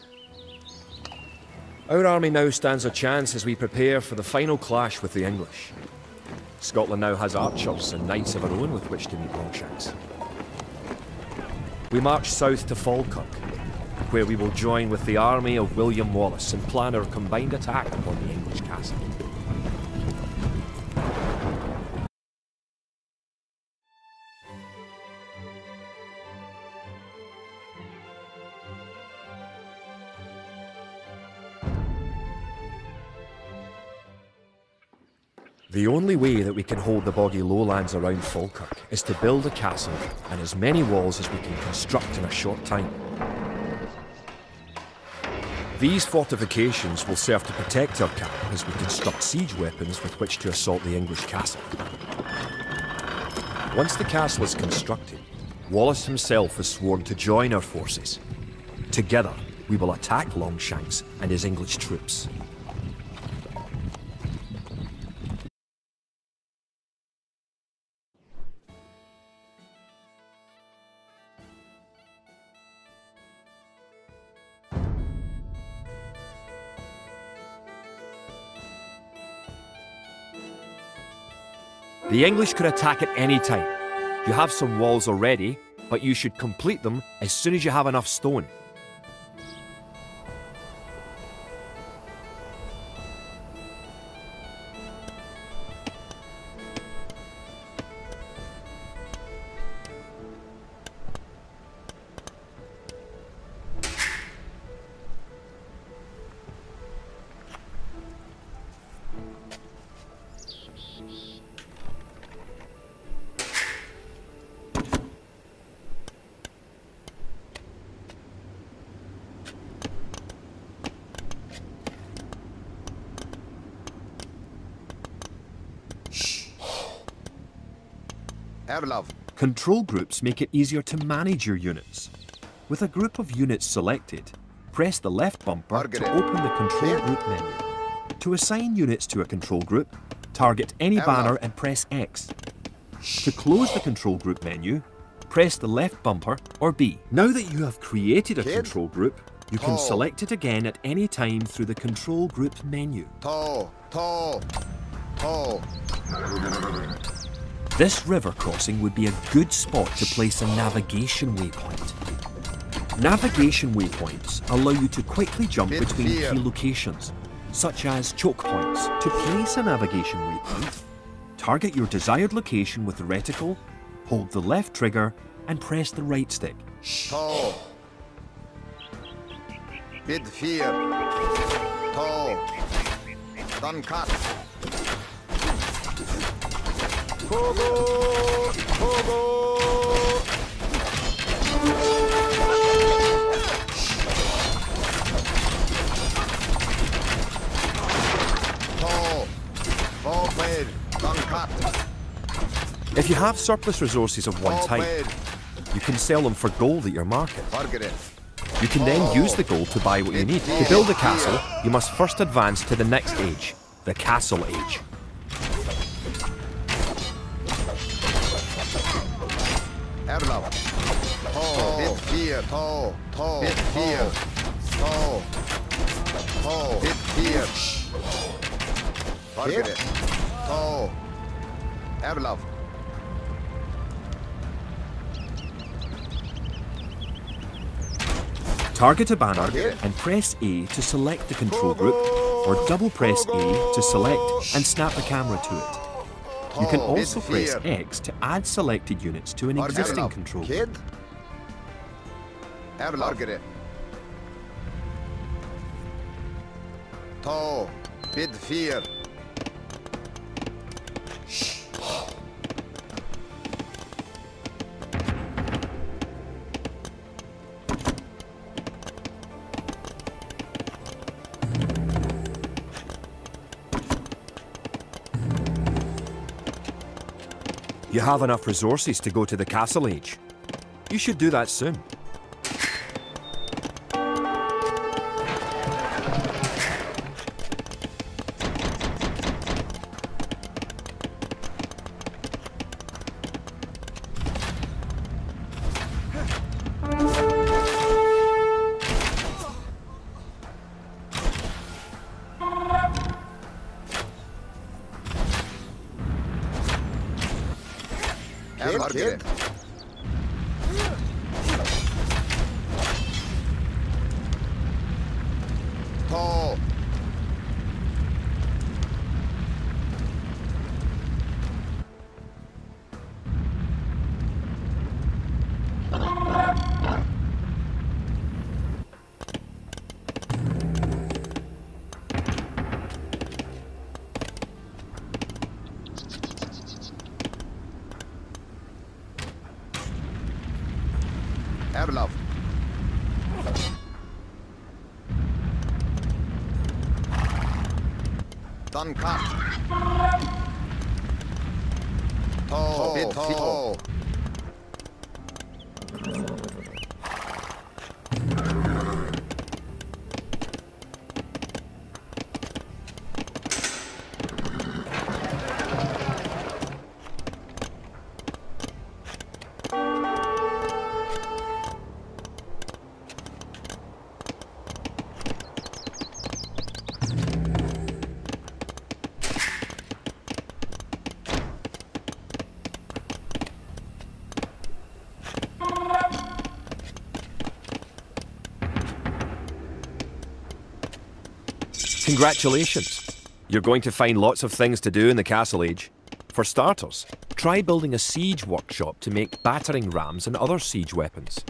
Our army now stands a chance as we prepare for the final clash with the English. Scotland now has archers and knights of our own with which to meet Longshanks. We march south to Falkirk, where we will join with the army of William Wallace and plan our combined attack upon the English castle. The only way that we can hold the boggy lowlands around Falkirk is to build a castle and as many walls as we can construct in a short time. These fortifications will serve to protect our camp as we construct siege weapons with which to assault the English castle. Once the castle is constructed, Wallace himself has sworn to join our forces. Together, we will attack Longshanks and his English troops. The English could attack at any time. You have some walls already, but you should complete them as soon as you have enough stone. Love. Control groups make it easier to manage your units. With a group of units selected, press the left bumper to open the control group menu. To assign units to a control group, target any banner and press X. To close the control group menu, press the left bumper or B. Now that you have created a control group, you can select it again at any time through the control group menu. This river crossing would be a good spot to place a navigation waypoint. Navigation waypoints allow you to quickly jump between key locations, such as choke points. To place a navigation waypoint, target your desired location with the reticle, hold the left trigger, and press the right stick. Bid fear. Done cut. Kogo! Kogo! Forward! Done cut. If you have surplus resources of one type, you can sell them for gold at your market. Forget it. You can then use the gold to buy what you need. To build a castle, you must first advance to the next age, the Castle Age. Erlaf. Bit 4. Bit 4. Bit 4. Margaret. Erlaf. Target a banner and press A to select the control group, or double press A to select and snap the camera to it. You can also press X to add selected units to an existing control group. Kid. Margaret. Bit 4. You have enough resources to go to the Castle Age. You should do that soon. Margaret. Erlaf. Dan kart. Bit 4. Congratulations! You're going to find lots of things to do in the Castle Age. For starters, try building a siege workshop to make battering rams and other siege weapons.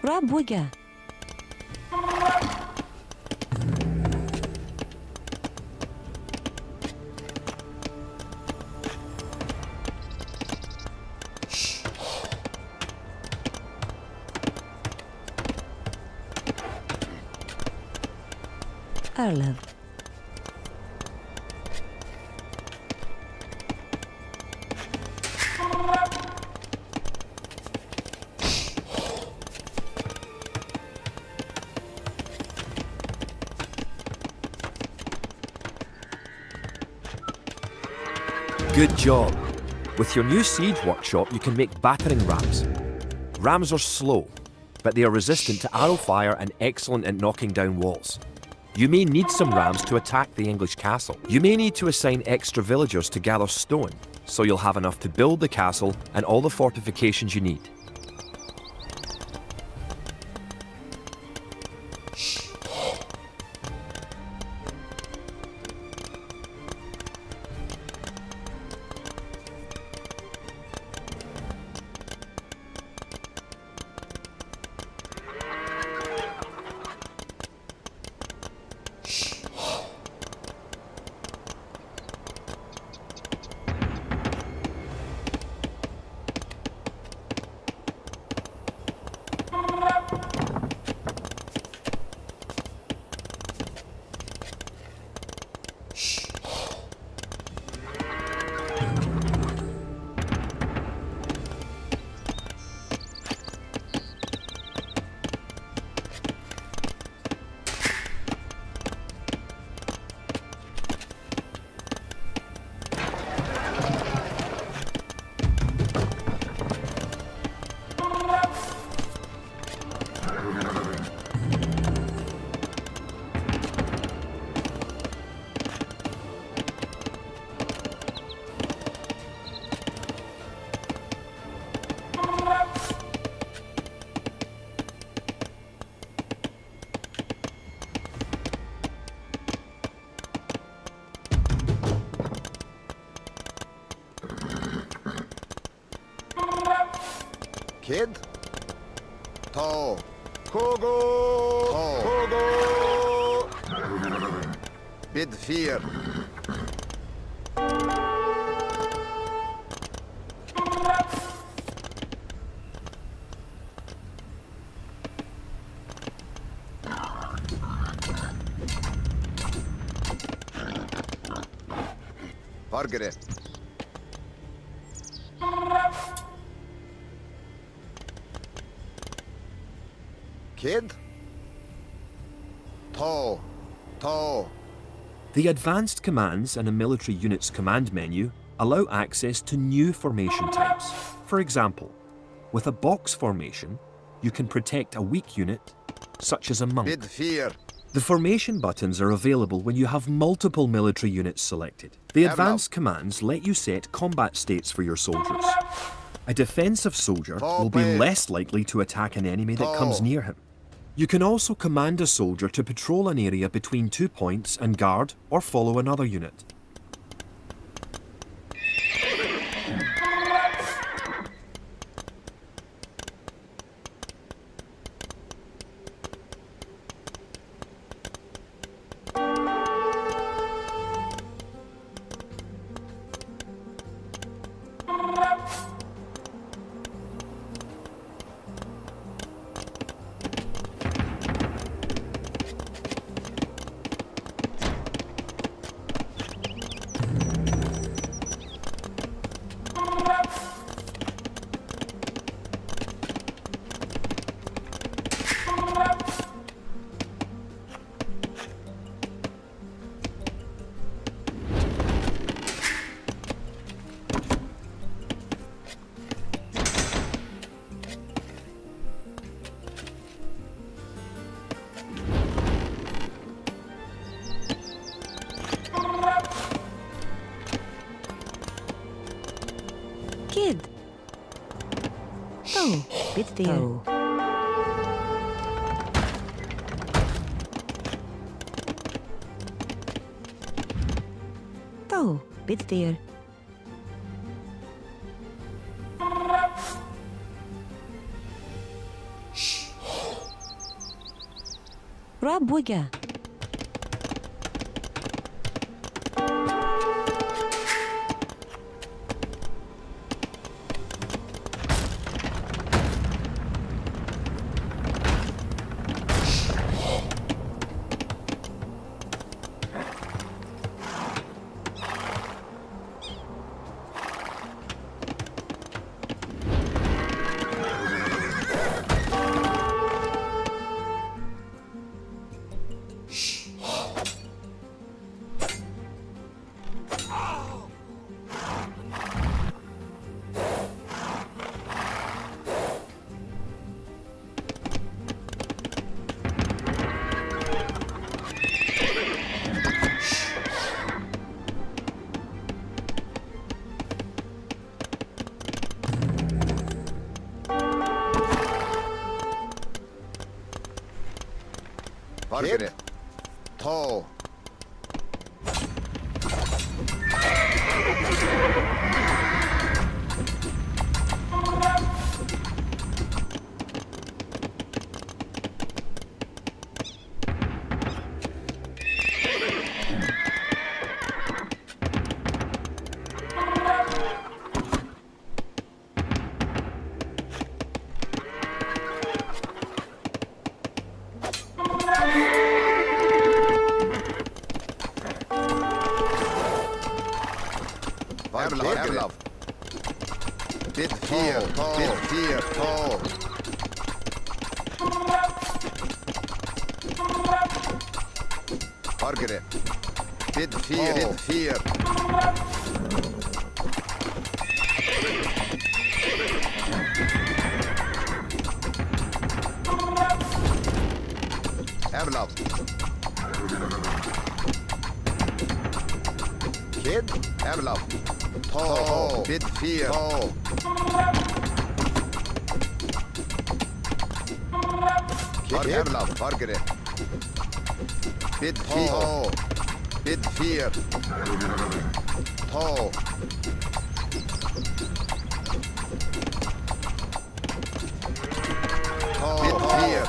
Rabuga. Arlev. Good job! With your new siege workshop, you can make battering rams. Rams are slow, but they are resistant to arrow fire and excellent at knocking down walls. You may need some rams to attack the English castle. You may need to assign extra villagers to gather stone, so you'll have enough to build the castle and all the fortifications you need. Kid. To. Kogo. Kogo. Bid 4. Fargere. Kid. To. The advanced commands in a military unit's command menu allow access to new formation types. For example, with a box formation, you can protect a weak unit, such as a monk. Bid 4. The formation buttons are available when you have multiple military units selected. The advanced commands let you set combat states for your soldiers. A defensive soldier will be less likely to attack an enemy that comes near him. You can also command a soldier to patrol an area between 2 points and guard or follow another unit. Kid. To. Bid 4. To. Bid 4. Rabuga. Fargere. To. Erlav. Bid 4. Bid 4. To. Fargere. Bid 4. Bid 4. Erlav. Kid. Erlav. To. Bid 4. Kid. Erlav. Fargere. Bid 4. Bid 4. To. Here.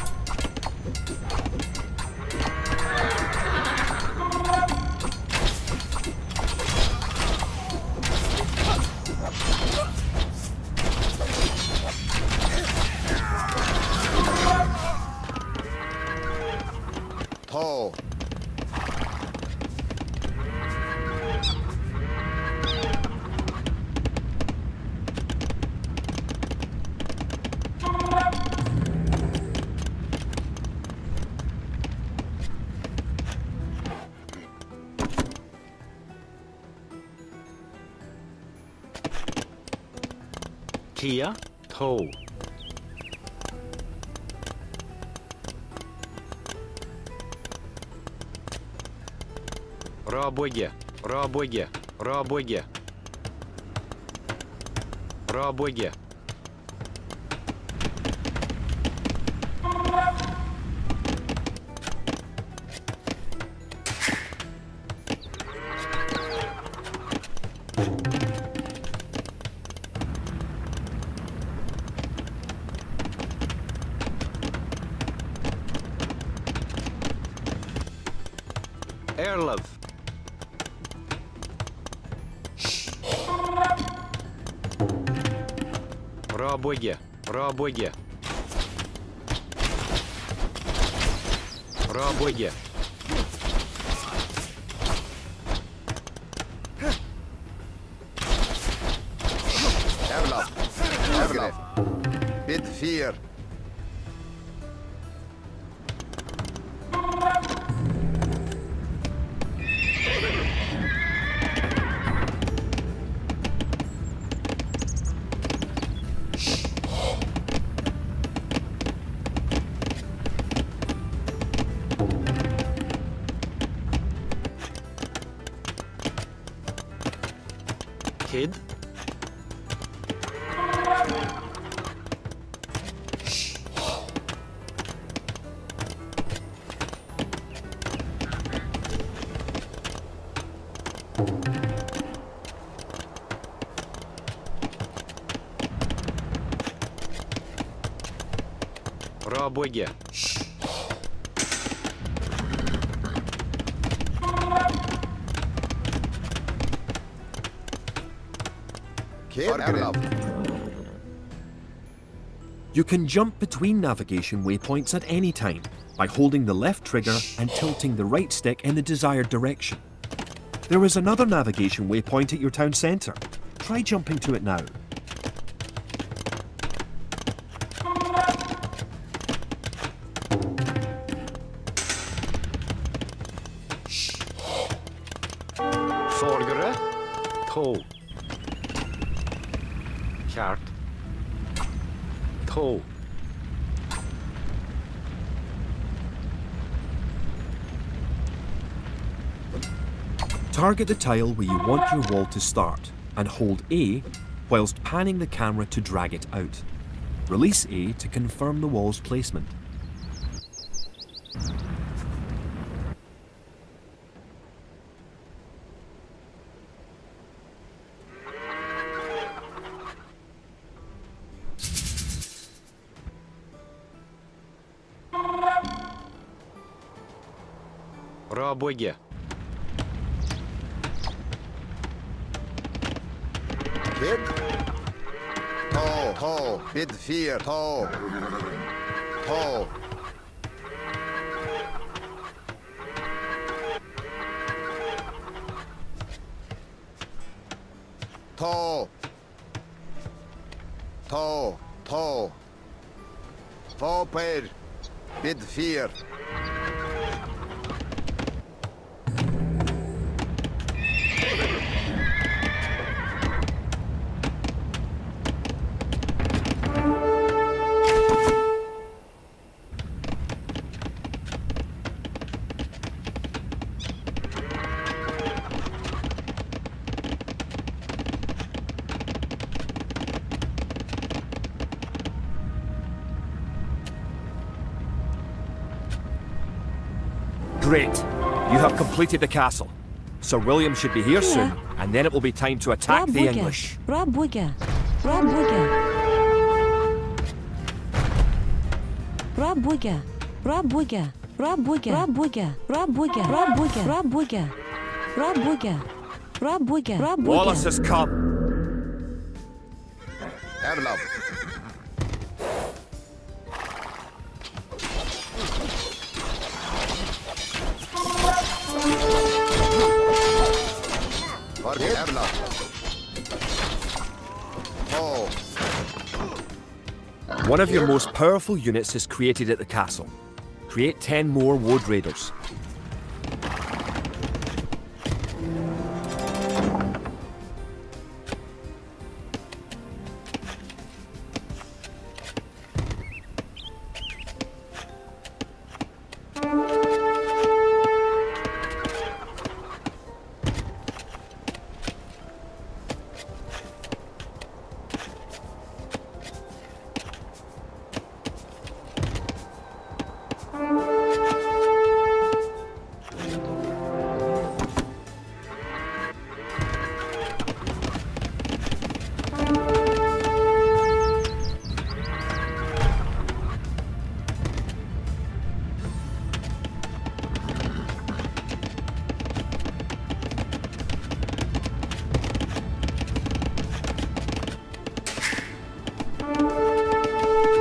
Toe. Kia, toe. Рабоге, рабоге, рабоге. Рабоге. Erlov. Рабоге, рабоге. Рабоге. Erlov. Erlov. Bid 4. Kid. Рабоге. Erlov. You can jump between navigation waypoints at any time by holding the left trigger and tilting the right stick in the desired direction. There is another navigation waypoint at your town centre. Try jumping to it now. Forgere, toe. Kjart. Toe. Target the tile where you want your wall to start and hold A whilst panning the camera to drag it out. Release A to confirm the wall's placement. Рабоге. Kid. Toe. Toe. Bid 4. Toe. Toe. Toe. Toe. Toe. Voorpair. Bid 4. Great. You have completed the castle. Sir William should be here soon, and then it will be time to attack the English. Рабоге. Рабоге. Rabuga. Rabuga. Rabuga. Rabuga. Rabuga. Rabuga. Rabuga. Rabuga. Rabuga. Rabuga. Wallace has come. Erlab. Vargen Erlab. Oh. One of your most powerful units is created at the castle. Create 10 more Woad Raiders.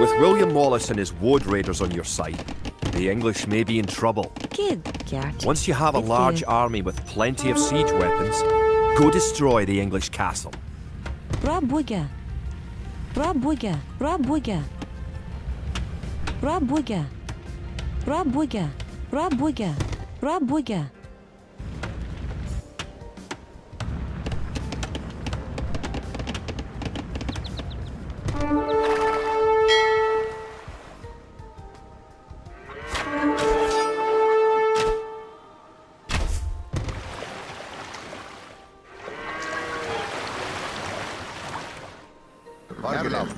With William Wallace and his Woad Raiders on your side, the English may be in trouble. Kid. Gert. Once you have a large army with plenty of siege weapons, go destroy the English castle. Rabuga. Rabuga. Rabuga. Rabuga. Rabuga. Rabuga. Rabuga. Erlab.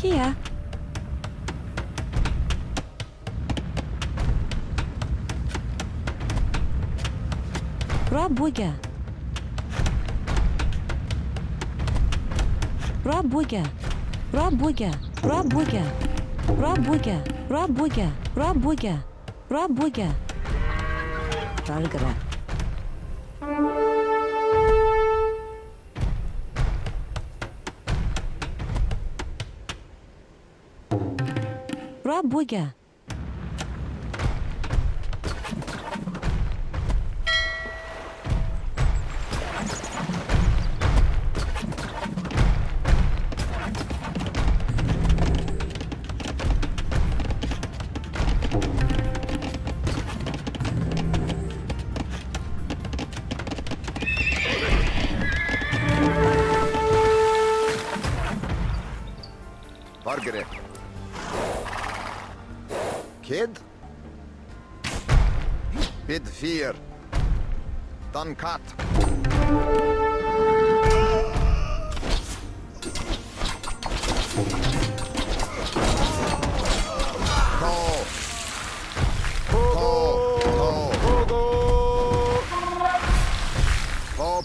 Kia. Rabuga. Rabuga. Rabuga. Rabuga. Rabuga. Rabuga. Rabuga. Rabuga. Valgara. Rabuga. Vargere. Kid. Bid 4. Dan kat.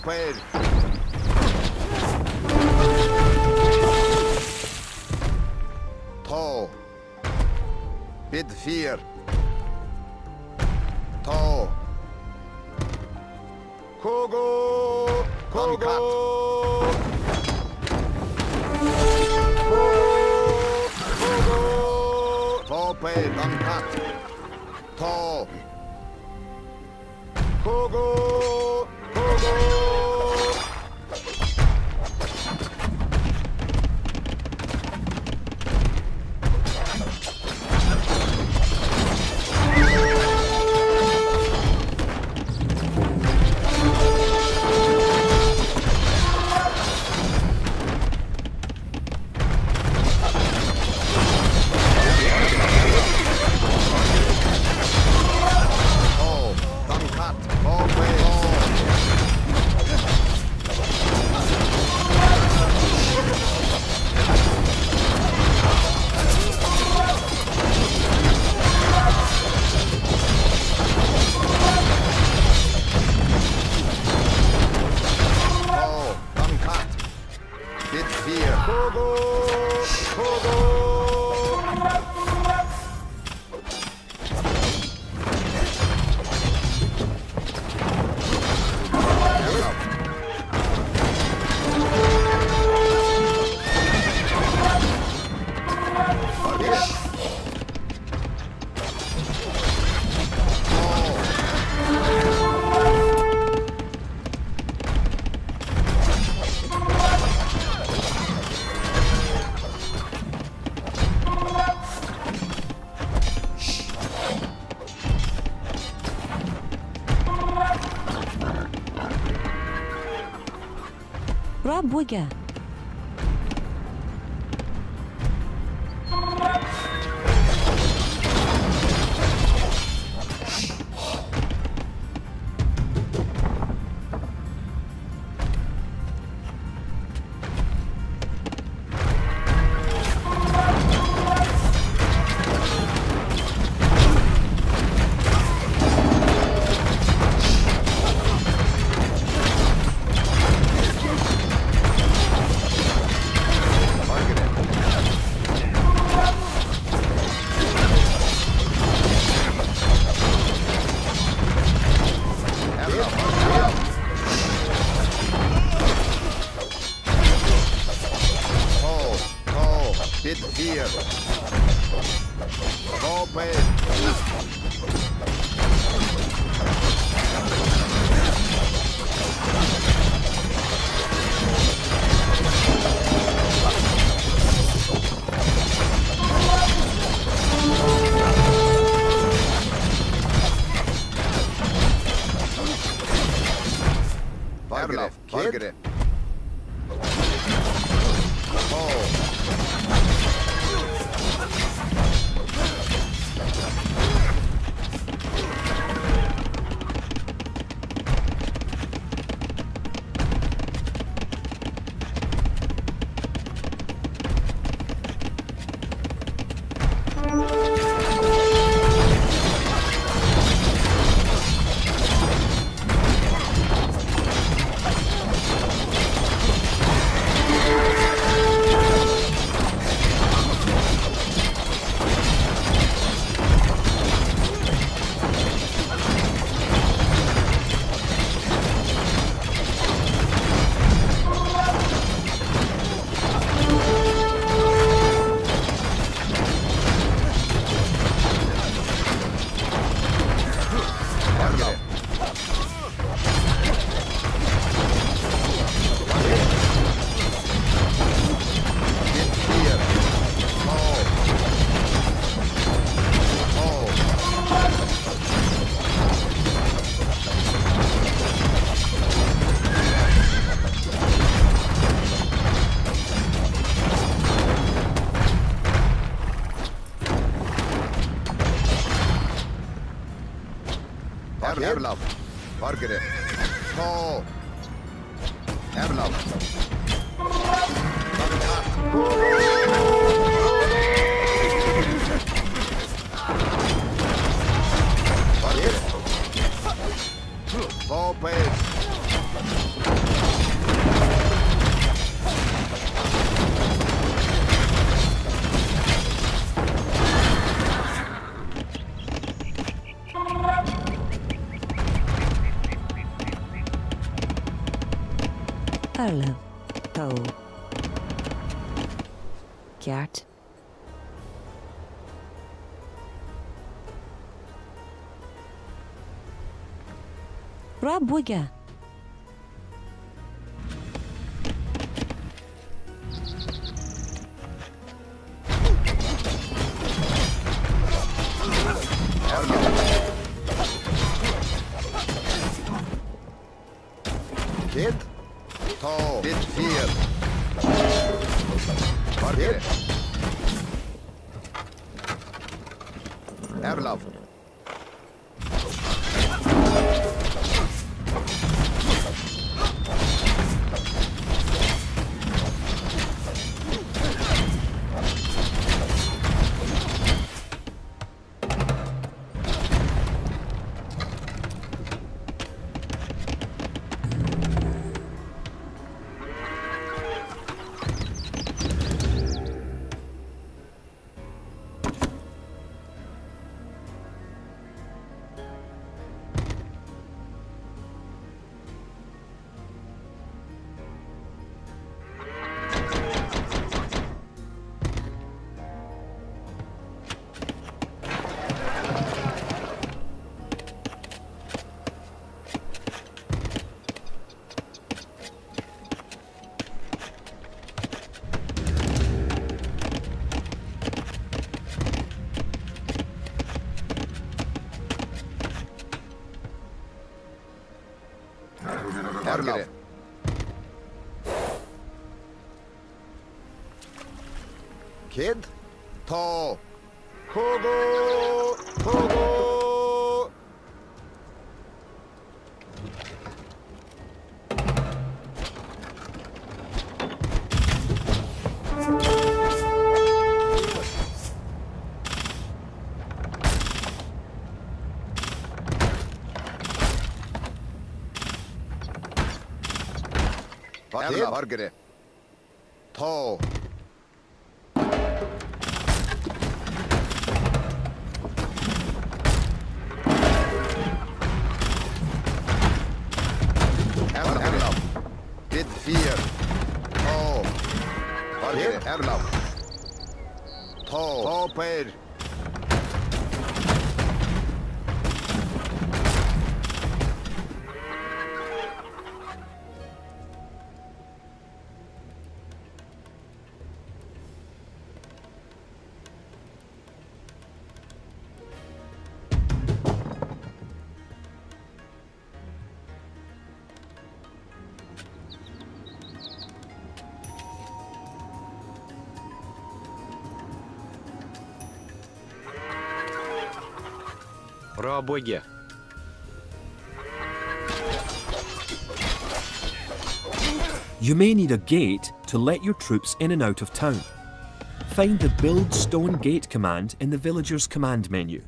Ped. To. Bid 4. To. Kogo. Kogo. To ped. Dan kat. To. Kogo. Rabwega. Dit hier. Open. Vargere. Erlav. Vargere. Ko. Erlav. Vargere. Open. Arlev. Toe. Gert. Rabwega. Kid. To. Dit hier. Vargere. Erlav. Vargere. Kid. Tall. Kogo. Kogo. Erla Vargere. Tall. Erla. Bid 4. Tall. Vargere. Erla. Tall. Tall pair. Рабоге. You may need a gate to let your troops in and out of town. Find the Build Stone Gate command in the Villager's command menu.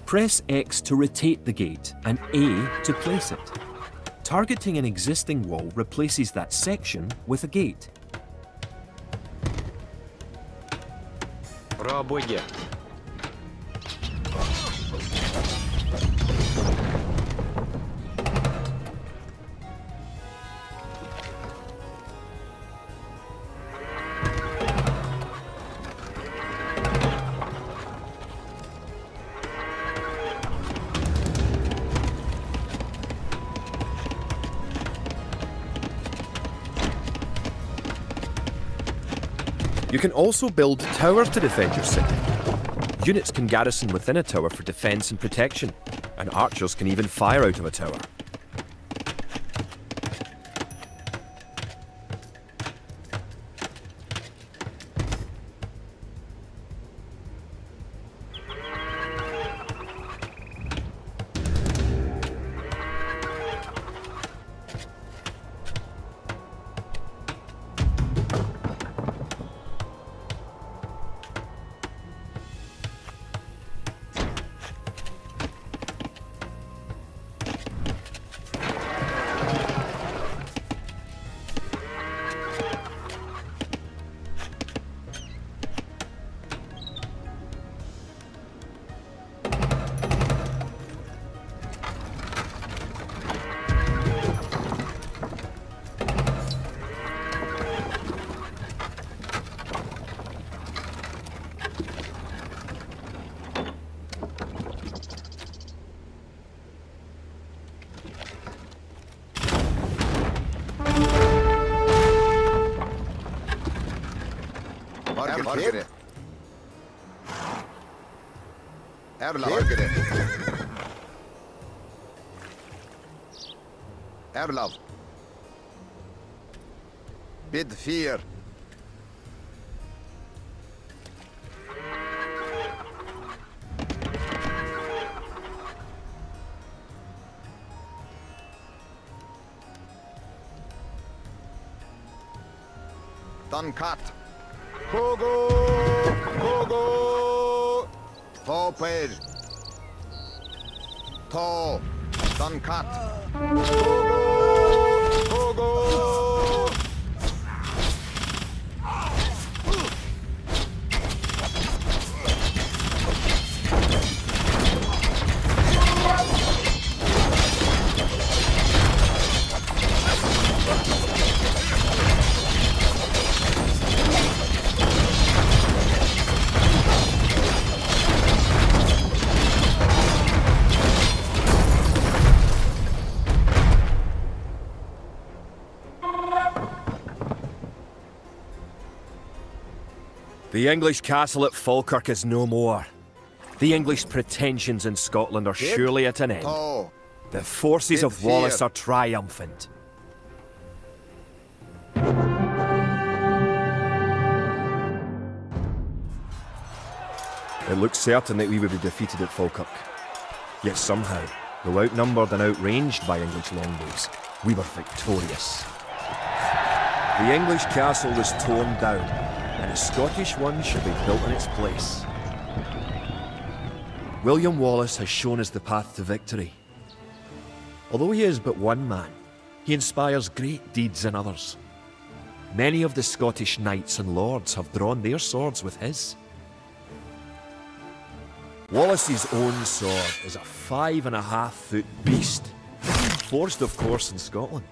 Press X to rotate the gate and A to place it. Targeting an existing wall replaces that section with a gate. Рабоге. You can also build towers to defend your city. Units can garrison within a tower for defense and protection, and archers can even fire out of a tower. Vargere. Erla Vargere. Erlav. Bid 4. Duncat. Kogo! Kogo! Tall pair. Tall. Duncat. Kogo! Kogo! The English castle at Falkirk is no more. The English pretensions in Scotland are surely at an end. The forces of Wallace are triumphant. It looked certain that we would be defeated at Falkirk. Yet somehow, though outnumbered and outranged by English longbows, we were victorious. The English castle was torn down, and a Scottish one should be built in its place. William Wallace has shown us the path to victory. Although he is but one man, he inspires great deeds in others. Many of the Scottish knights and lords have drawn their swords with his. Wallace's own sword is a 5.5-foot beast, forged of course in Scotland.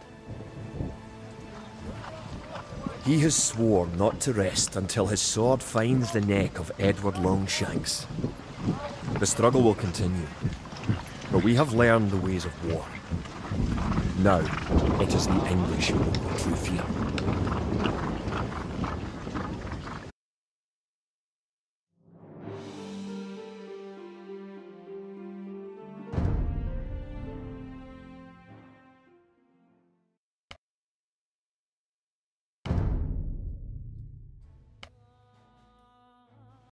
He has sworn not to rest until his sword finds the neck of Edward Longshanks. The struggle will continue, but we have learned the ways of war. Now, it is the English who will know true fear.